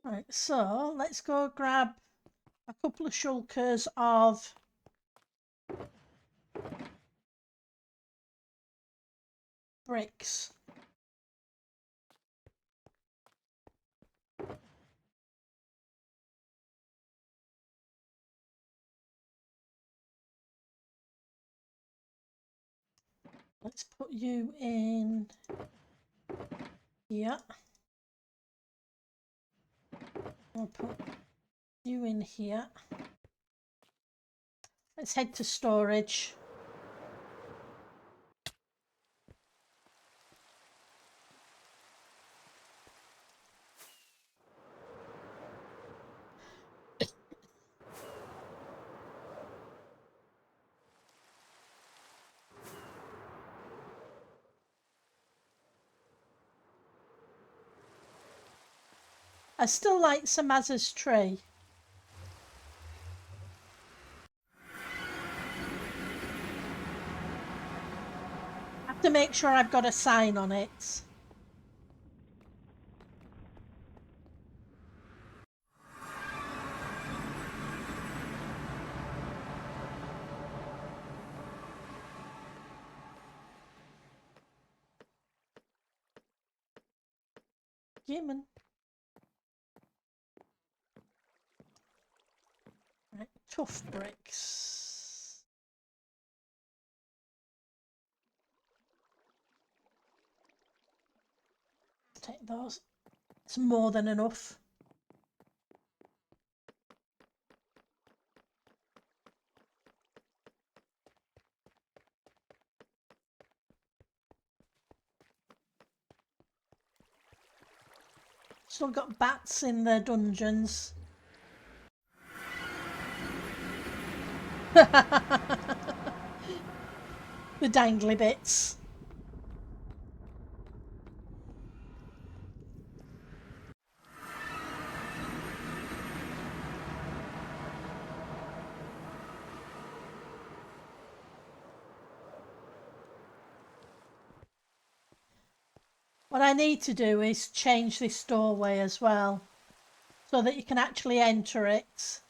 Right, so let's go grab a couple of shulkers of bricks. Let's put you in here. I'll put you in here. Let's head to storage. I still like Samaz's tree. I have to make sure I've got a sign on it. Human. Right, tough bricks. Take those. It's more than enough. Still got bats in their dungeons. The dangly bits. What I need to do is change this doorway as well, so that you can actually enter it.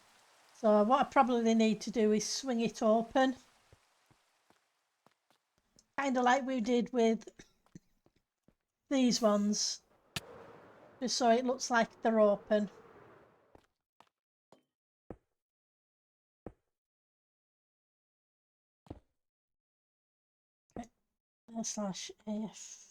So what I probably need to do is swing it open. Kind of like we did with these ones. Just so it looks like they're open. /F.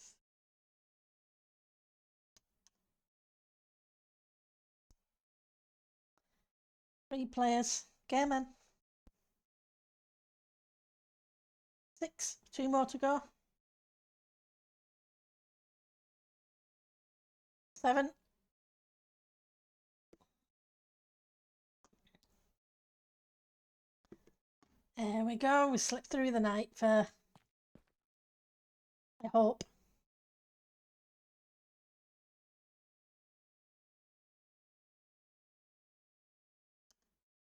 3 players. Game on. 6. 2 more to go. 7. There we go. We slipped through the night for, I hope.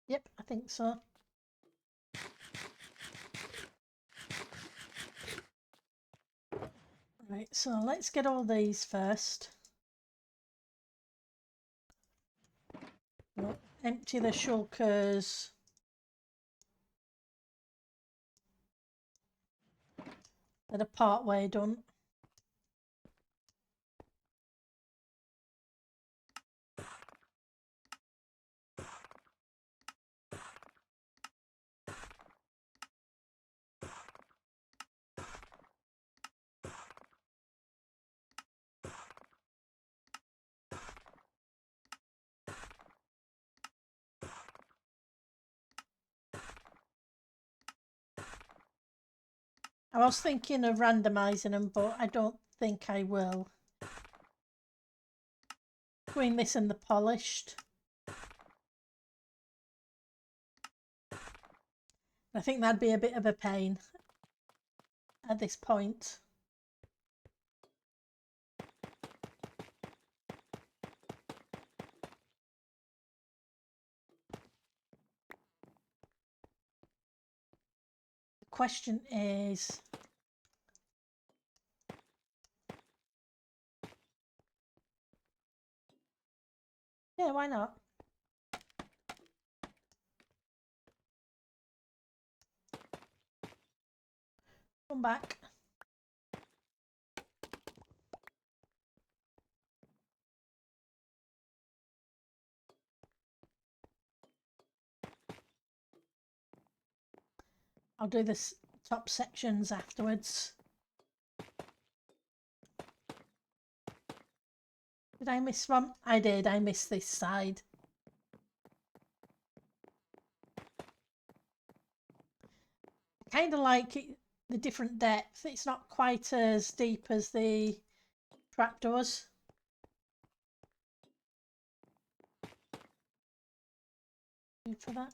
Yep, I think so. Right, so let's get all these first. We'll empty the shulkers. That are part way done. I was thinking of randomising them, but I don't think I will. Between this and the polished, I think that'd be a bit of a pain at this point. The question is, yeah, why not? Come back. I'll do the top sections afterwards. Did I miss one? I did. I missed this side. I kind of like it, the different depth. It's not quite as deep as the trapdoors. For that.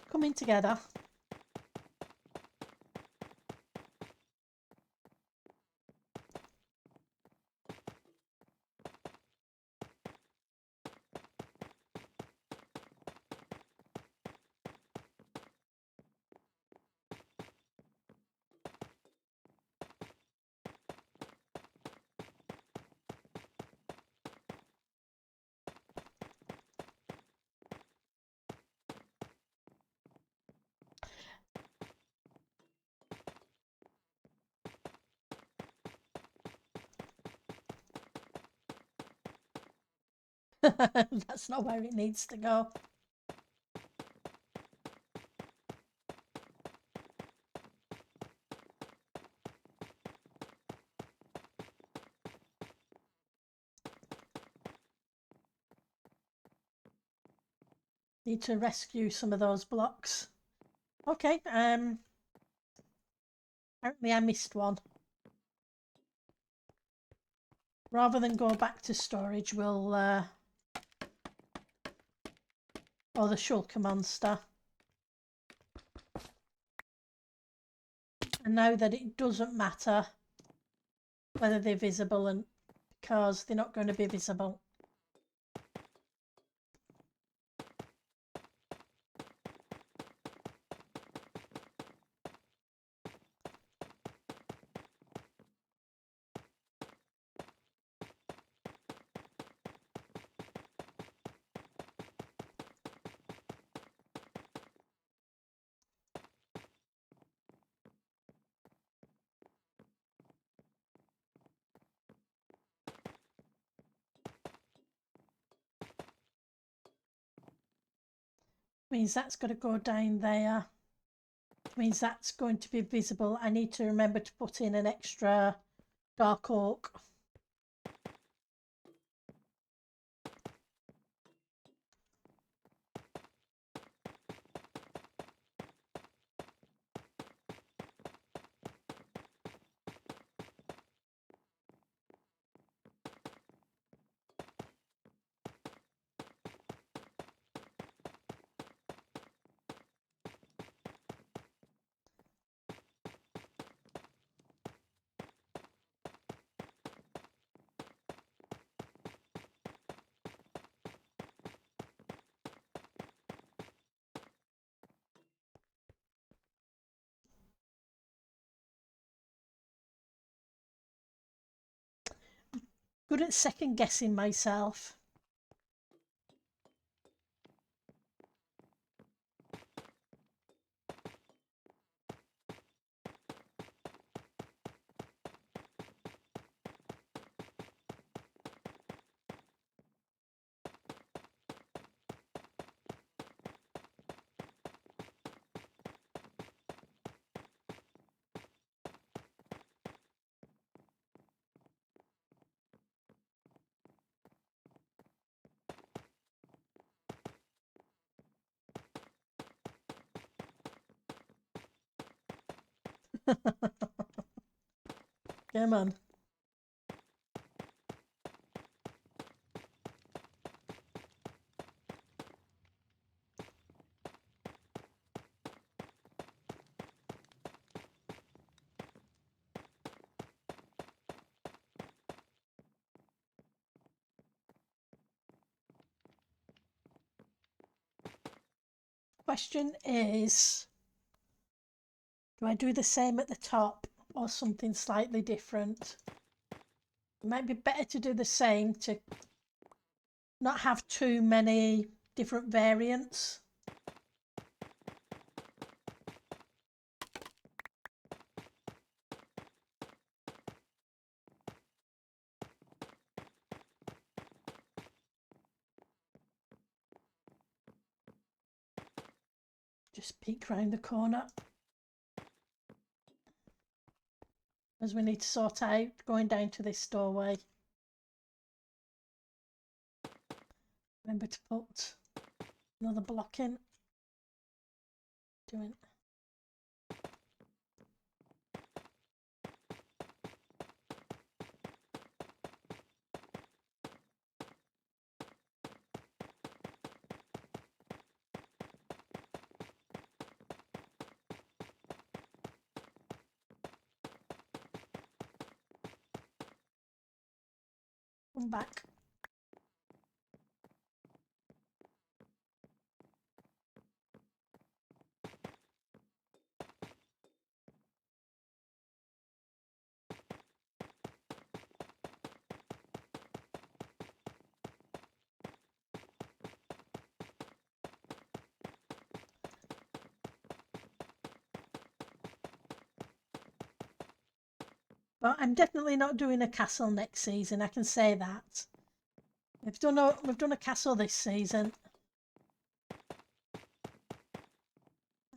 Coming together. That's not where it needs to go. Need to rescue some of those blocks. Okay, apparently I missed one. Rather than go back to storage, we'll or the shulker monster. And now that it doesn't matter whether they're visible, and because they're not going to be visible. Means that's got to go down there. Means that's going to be visible. I need to remember to put in an extra dark oak. Good at second guessing myself. Come on. Question is, do I do the same at the top or something slightly different? It might be better to do the same to not have too many different variants. Just peek round the corner, as we need to sort out going down to this doorway. Remember to put another block in. Doing. Come back. But I'm definitely not doing a castle next season, I can say that. We've done a castle this season.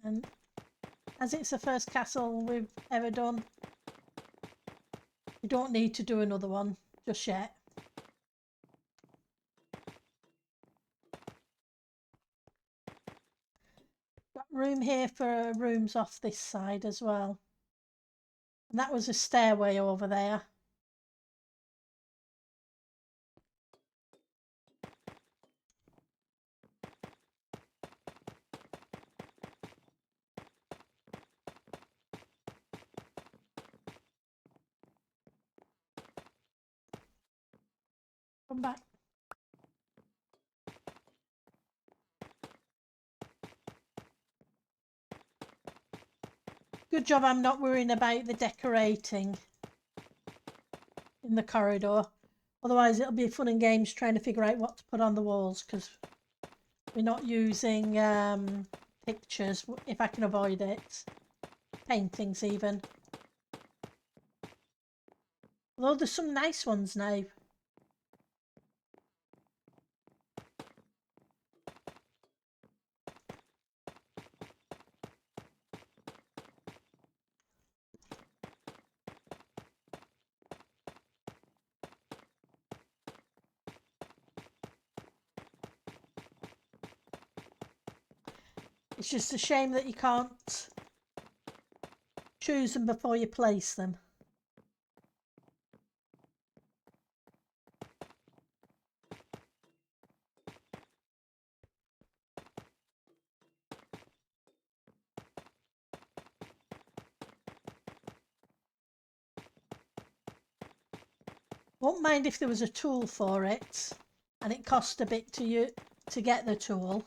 And as it's the first castle we've ever done, you don't need to do another one just yet. Got room here for rooms off this side as well. And that was a stairway over there. Come back. Good job I'm not worrying about the decorating in the corridor. Otherwise it'll be fun and games trying to figure out what to put on the walls, because we're not using pictures if I can avoid it. Paintings even. Although there's some nice ones now. It's just a shame that you can't choose them before you place them. Won't mind if there was a tool for it and it cost a bit to get the tool.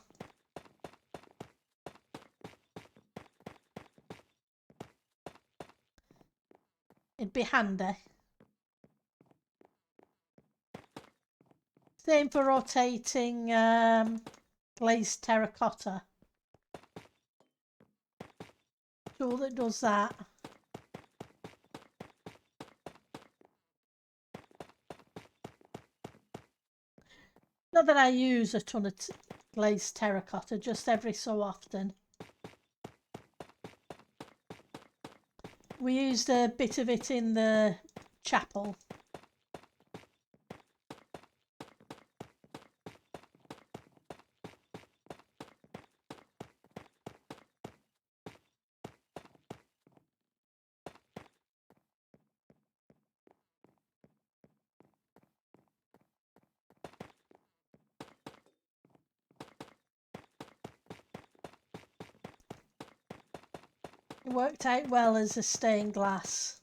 It'd be handy. Same for rotating glazed terracotta. Tool that does that. Not that I use a ton of glazed terracotta, just every so often. We used a bit of it in the chapel. It worked out well as a stained glass.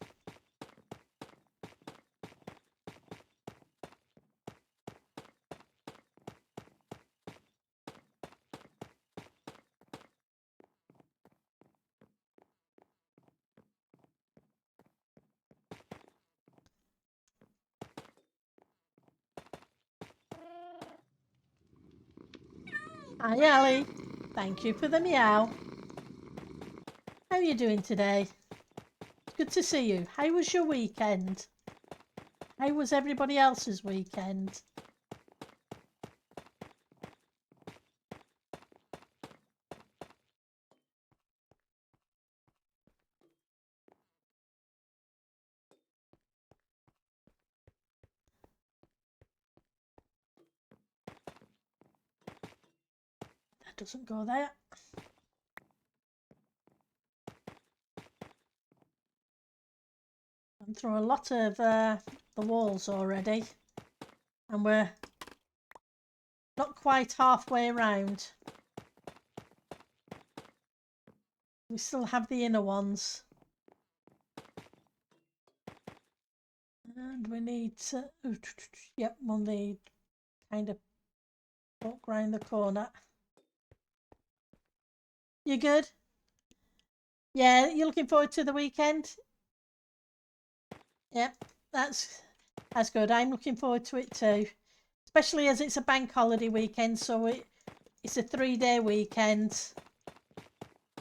Hi Ali, thank you for the meow. How are you doing today? It's good to see you. How was your weekend? How was everybody else's weekend? That doesn't go there. I'm through a lot of the walls already, and we're not quite halfway around. We still have the inner ones. And we need to, yep, we'll need kind of walk round the corner. You good? Yeah, you looking forward to the weekend? Yep, that's good. I'm looking forward to it too, especially as it's a bank holiday weekend, so it's a 3-day weekend.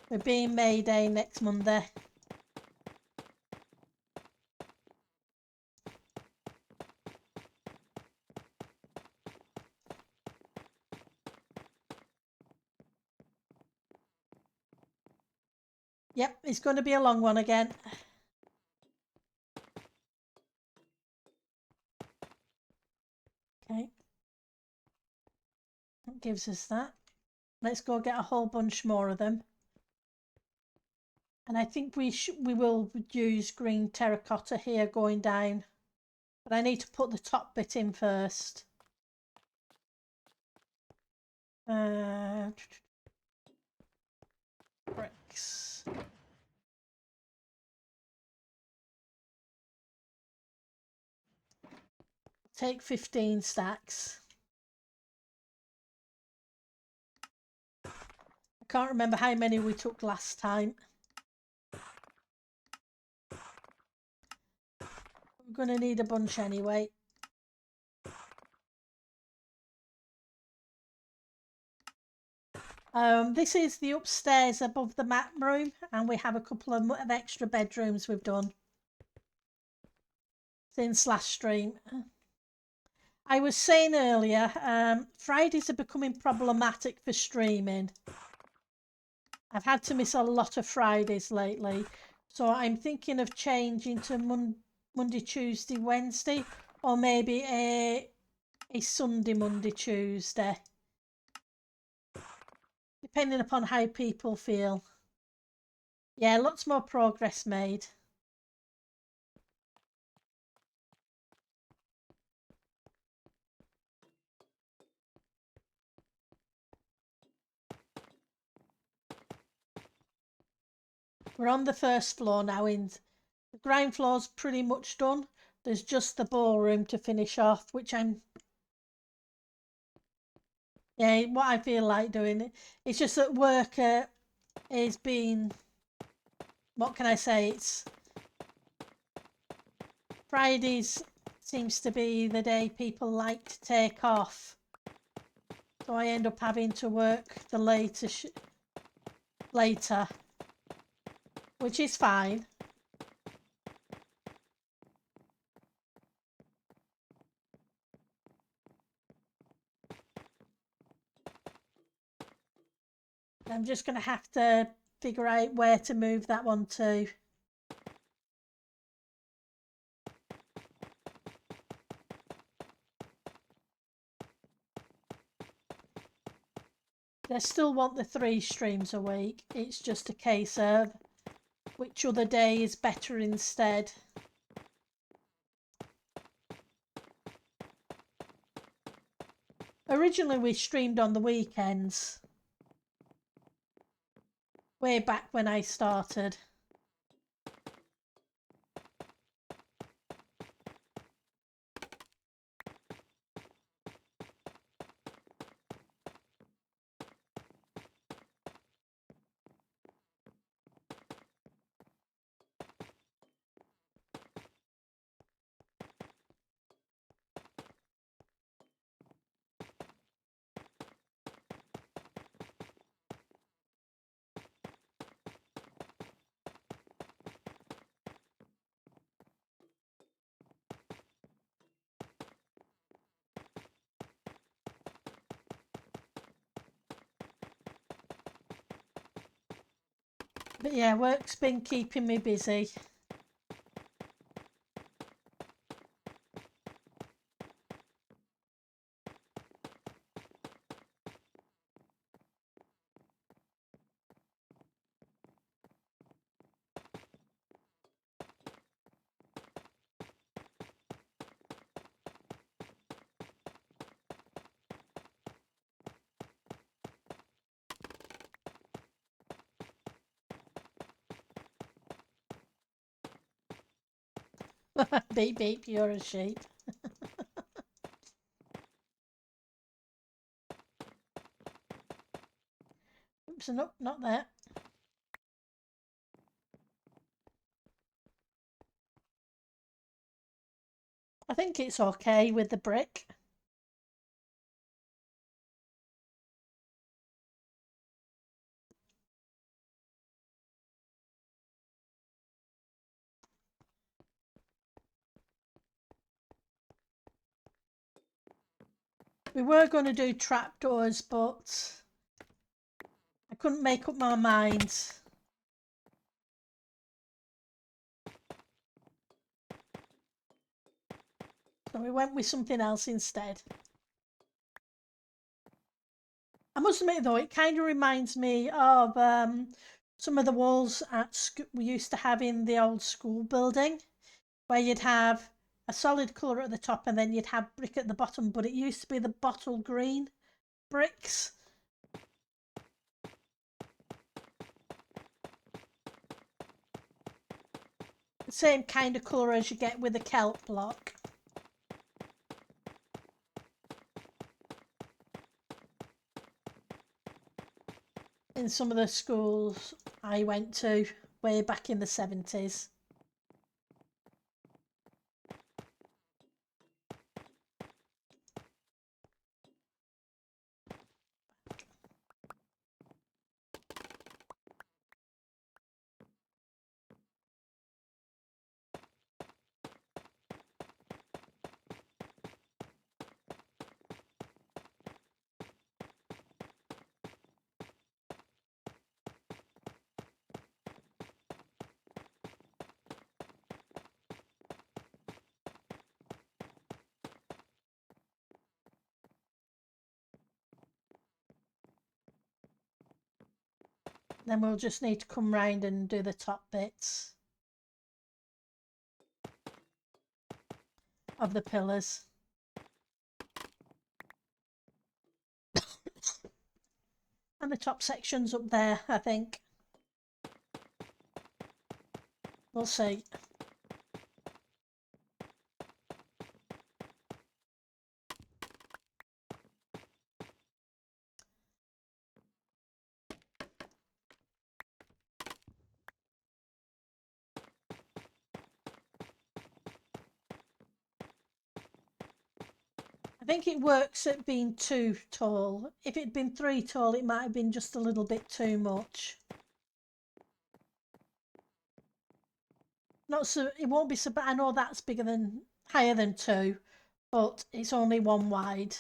We're being May Day next Monday. Yep, it's going to be a long one again. Okay. That gives us that. Let's go get a whole bunch more of them. And I think we will use green terracotta here going down. But I need to put the top bit in first. Bricks. Take 15 stacks. I can't remember how many we took last time. We're going to need a bunch anyway. This is the upstairs above the map room, and we have a couple of extra bedrooms we've done since last stream. I was saying earlier, Fridays are becoming problematic for streaming. I've had to miss a lot of Fridays lately, so I'm thinking of changing to Monday, Tuesday, Wednesday, or maybe a Sunday, Monday, Tuesday, depending upon how people feel. Yeah, lots more progress made. We're on the first floor now. The ground floor's pretty much done. There's just the ballroom to finish off, which yeah, what I feel like doing. It's just that work is being, what can I say? It's Fridays seems to be the day people like to take off, so I end up having to work the later, which is fine. I'm just going to have to figure out where to move that one to. They still want the 3 streams a week. It's just a case of which other day is better instead. Originally we streamed on the weekends, way back when I started. But yeah, work's been keeping me busy. Beep beep, you're a sheep. Oops, nope, not there. I think it's okay with the brick. We were going to do trapdoors, but I couldn't make up my mind. So we went with something else instead. I must admit though, it kind of reminds me of some of the walls at we used to have in the old school building, where you'd have a solid colour at the top and then you'd have brick at the bottom, but it used to be the bottle green bricks. The same kind of colour as you get with the kelp block. In some of the schools I went to way back in the 70s. Then we'll just need to come round and do the top bits of the pillars. And the top section's up there, I think. We'll see. I think it works at being 2 tall. If it'd been 3 tall, it might have been just a little bit too much. Not so, it won't be so bad. I know that's higher than 2, but it's only 1 wide.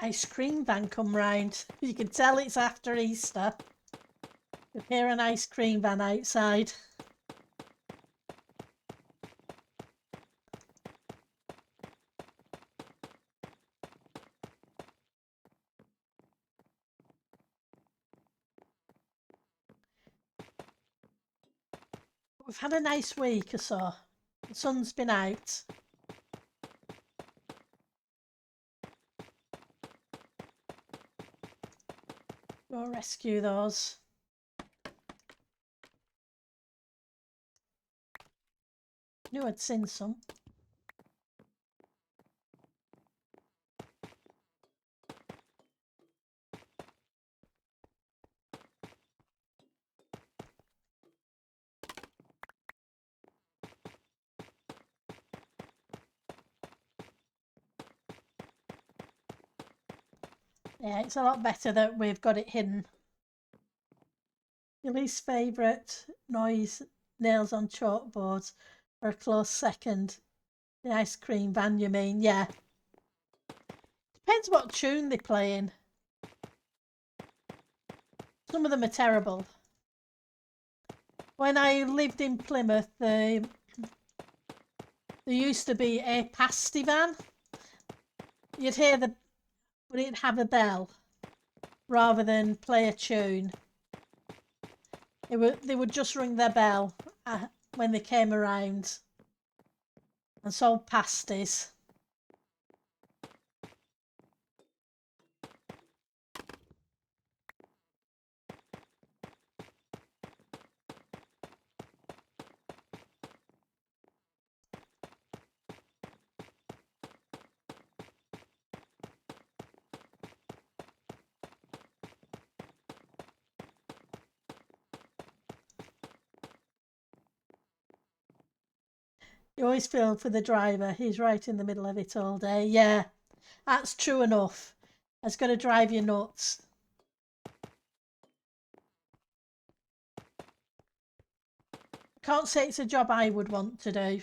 Ice cream van come round. You can tell it's after Easter. We hear an ice cream van outside. We've had a nice week or so. The sun's been out. We'll rescue those. Knew I'd seen some. Yeah, it's a lot better that we've got it hidden. Your least favourite noise, nails on chalkboards, or a close second. The ice cream van, you mean? Yeah. Depends what tune they're playing. Some of them are terrible. When I lived in Plymouth, there used to be a pasty van. You'd hear but it'd have a bell rather than play a tune. They would just ring their bell when they came around and sold pasties. You always feel for the driver. He's right in the middle of it all day. Yeah, that's true enough. It's got to drive you nuts. Can't say it's a job I would want to do.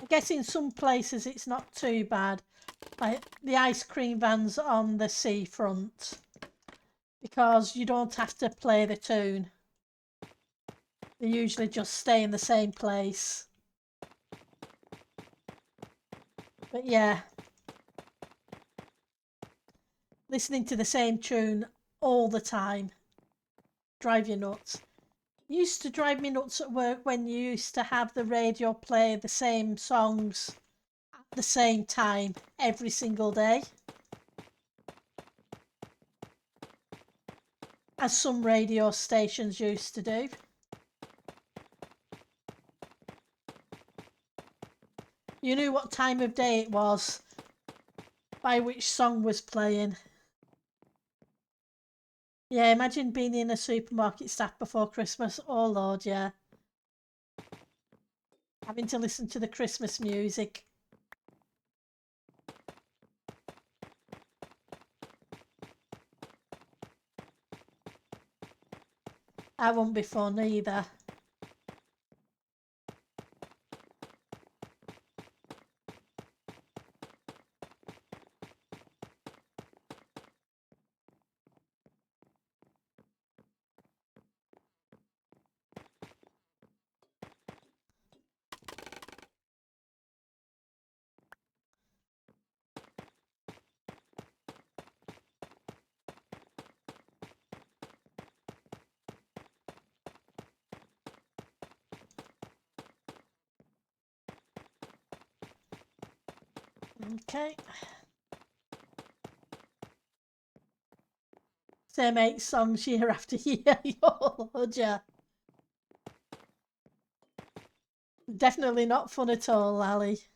I guess in some places it's not too bad. Like the ice cream vans on the seafront, because you don't have to play the tune. They usually just stay in the same place. But yeah, listening to the same tune all the time drive you nuts. It used to drive me nuts at work when you used to have the radio play the same songs at the same time every single day, as some radio stations used to do. You knew what time of day it was by which song was playing. Yeah, imagine being in a supermarket staff before Christmas. Oh Lord, yeah. Having to listen to the Christmas music. That won't be fun either. Okay. Same 8 songs year after year. Oh Lord, yeah. Definitely not fun at all, Ali.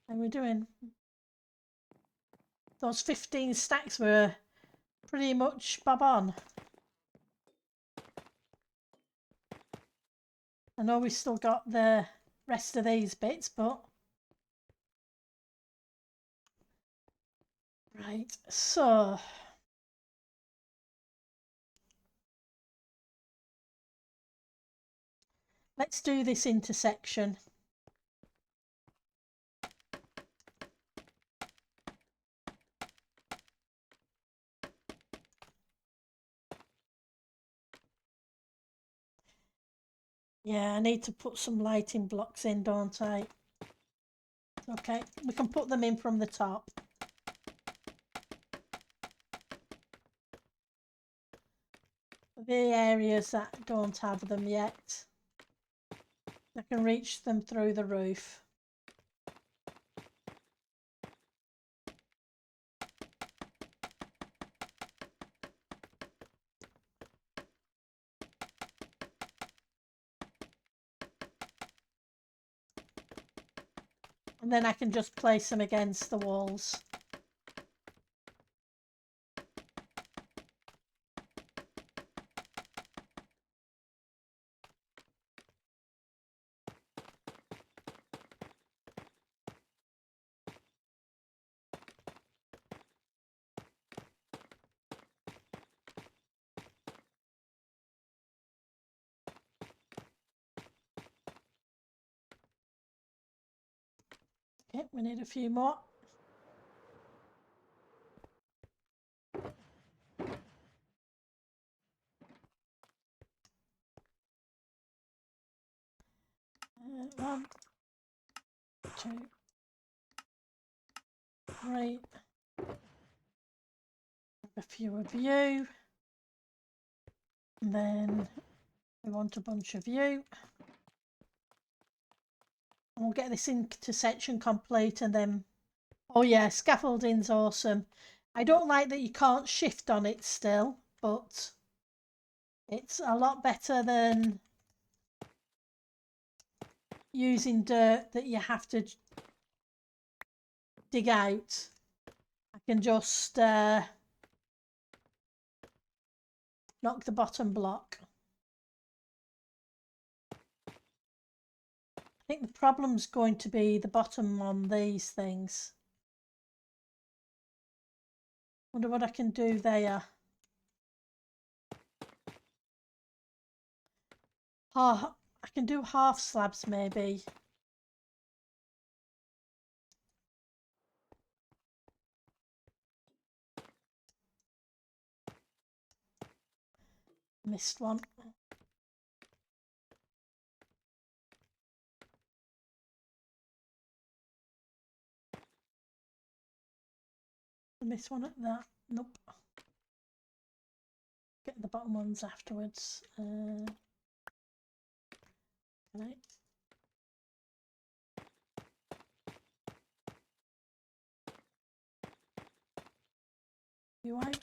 And we're doing those 15 stacks were pretty much bob on. I know we've still got the rest of these bits, but right, so let's do this intersection. Yeah, I need to put some lighting blocks in, don't I? Okay, we can put them in from the top. The areas that don't have them yet, I can reach them through the roof. And then I can just place them against the walls. Okay, we need a few more. One, two, three. A few of you. And then we want a bunch of you. And we'll get this intersection complete and then... Oh yeah, scaffolding's awesome. I don't like that you can't shift on it still, but it's a lot better than using dirt that you have to dig out. I can just knock the bottom block. I think the problem's going to be the bottom on these things. Wonder what I can do there. Oh, I can do half slabs maybe. Missed one. Missed one at that. Nope. Get the bottom ones afterwards. Right. You out.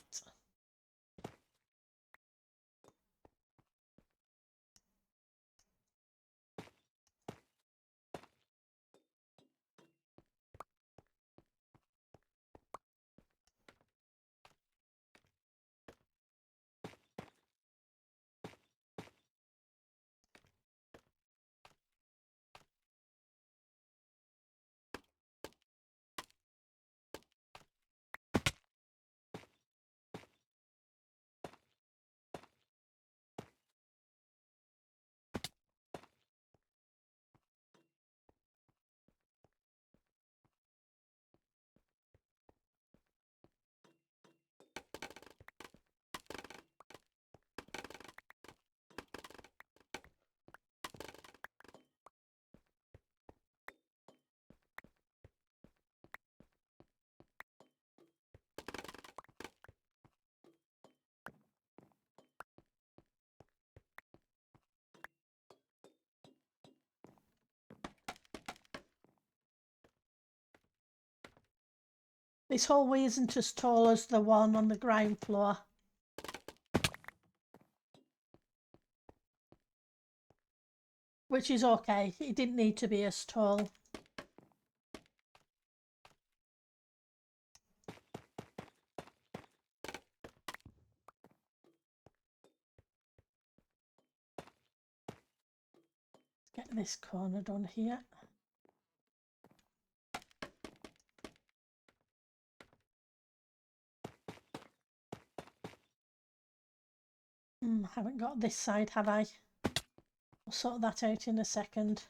This hallway isn't as tall as the one on the ground floor. Which is okay. It didn't need to be as tall. Get this corner done here. Haven't got this side, have I? I'll sort that out in a second.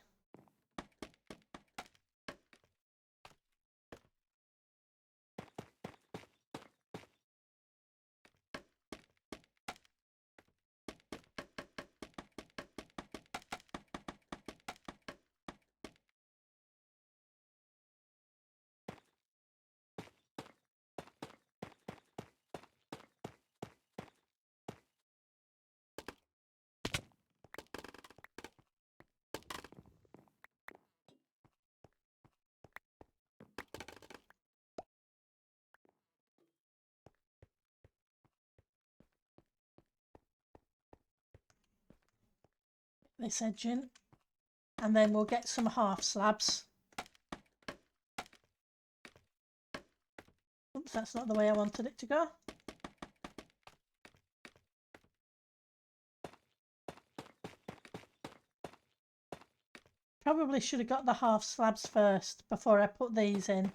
This edge in, and then we'll get some half slabs. Oops, that's not the way I wanted it to go. Probably should have got the half slabs first before I put these in,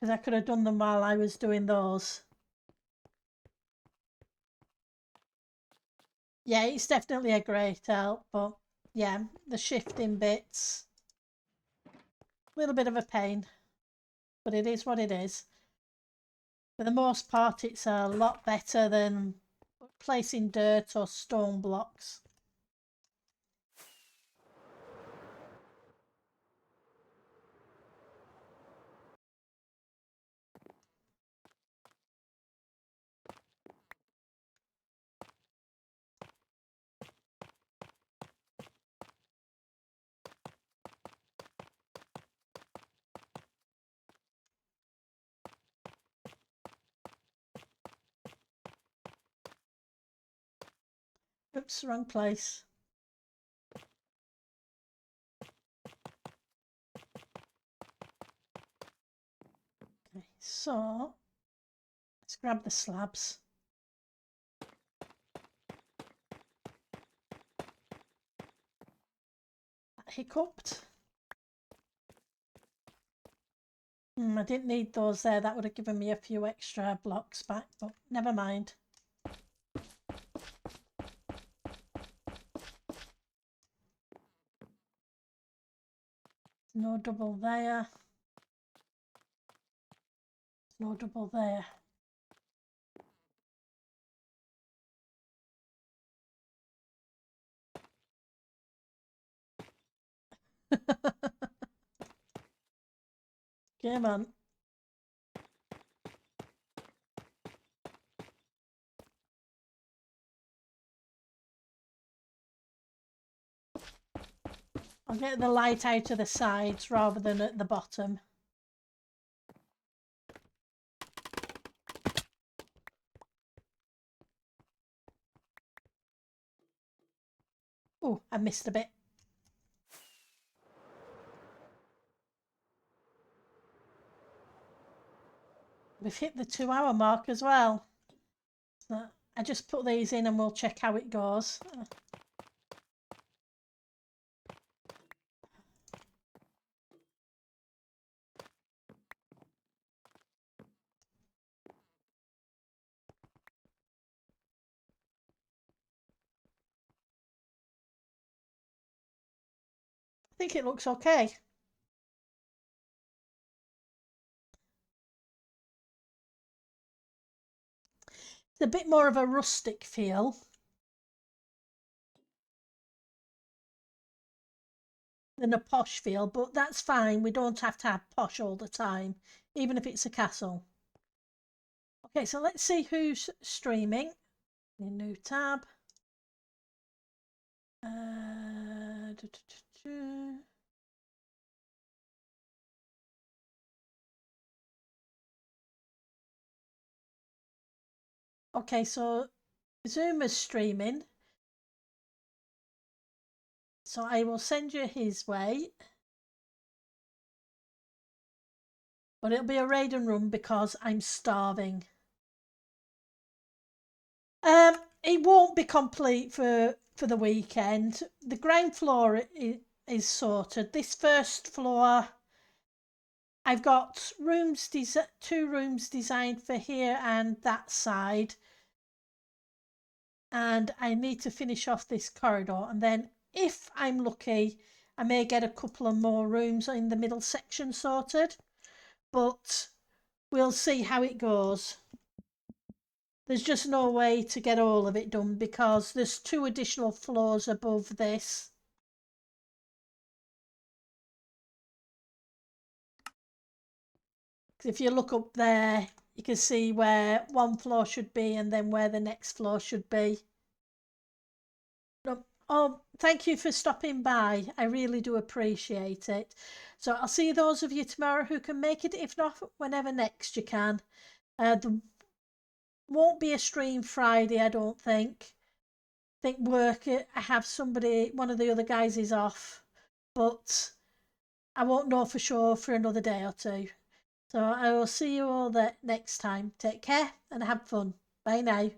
because I could have done them while I was doing those. Yeah, it's definitely a great help, but yeah, the shifting bits, a little bit of a pain, but it is what it is. For the most part, it's a lot better than placing dirt or stone blocks. Oops, wrong place. Okay, so let's grab the slabs. That hiccuped. I didn't need those there. That would have given me a few extra blocks back, but never mind. No double there. No double there. Come on. I'll get the light out of the sides rather than at the bottom. Oh, I missed a bit. We've hit the 2-hour mark as well. So I just put these in and we'll check how it goes. I think it looks okay. It's a bit more of a rustic feel than a posh feel, but that's fine. We don't have to have posh all the time, even if it's a castle. Okay, so let's see who's streaming. New tab. Okay, so Zoom is streaming. So I will send you his way. But it'll be a raid and run because I'm starving. It won't be complete for the weekend. The ground floor is sorted. This first floor, I've got rooms, 2 rooms designed for here and that side. And I need to finish off this corridor, and then if I'm lucky I may get a couple of more rooms in the middle section sorted, but we'll see how it goes. There's just no way to get all of it done because there's 2 additional floors above this. If you look up there, you can see where one floor should be and then where the next floor should be. Oh, thank you for stopping by. I really do appreciate it. So I'll see those of you tomorrow who can make it. If not, whenever next you can. There won't be a stream Friday, I don't think. I think work, I have somebody, one of the other guys is off, but I won't know for sure for another day or 2. So I will see you all there next time. Take care and have fun. Bye now.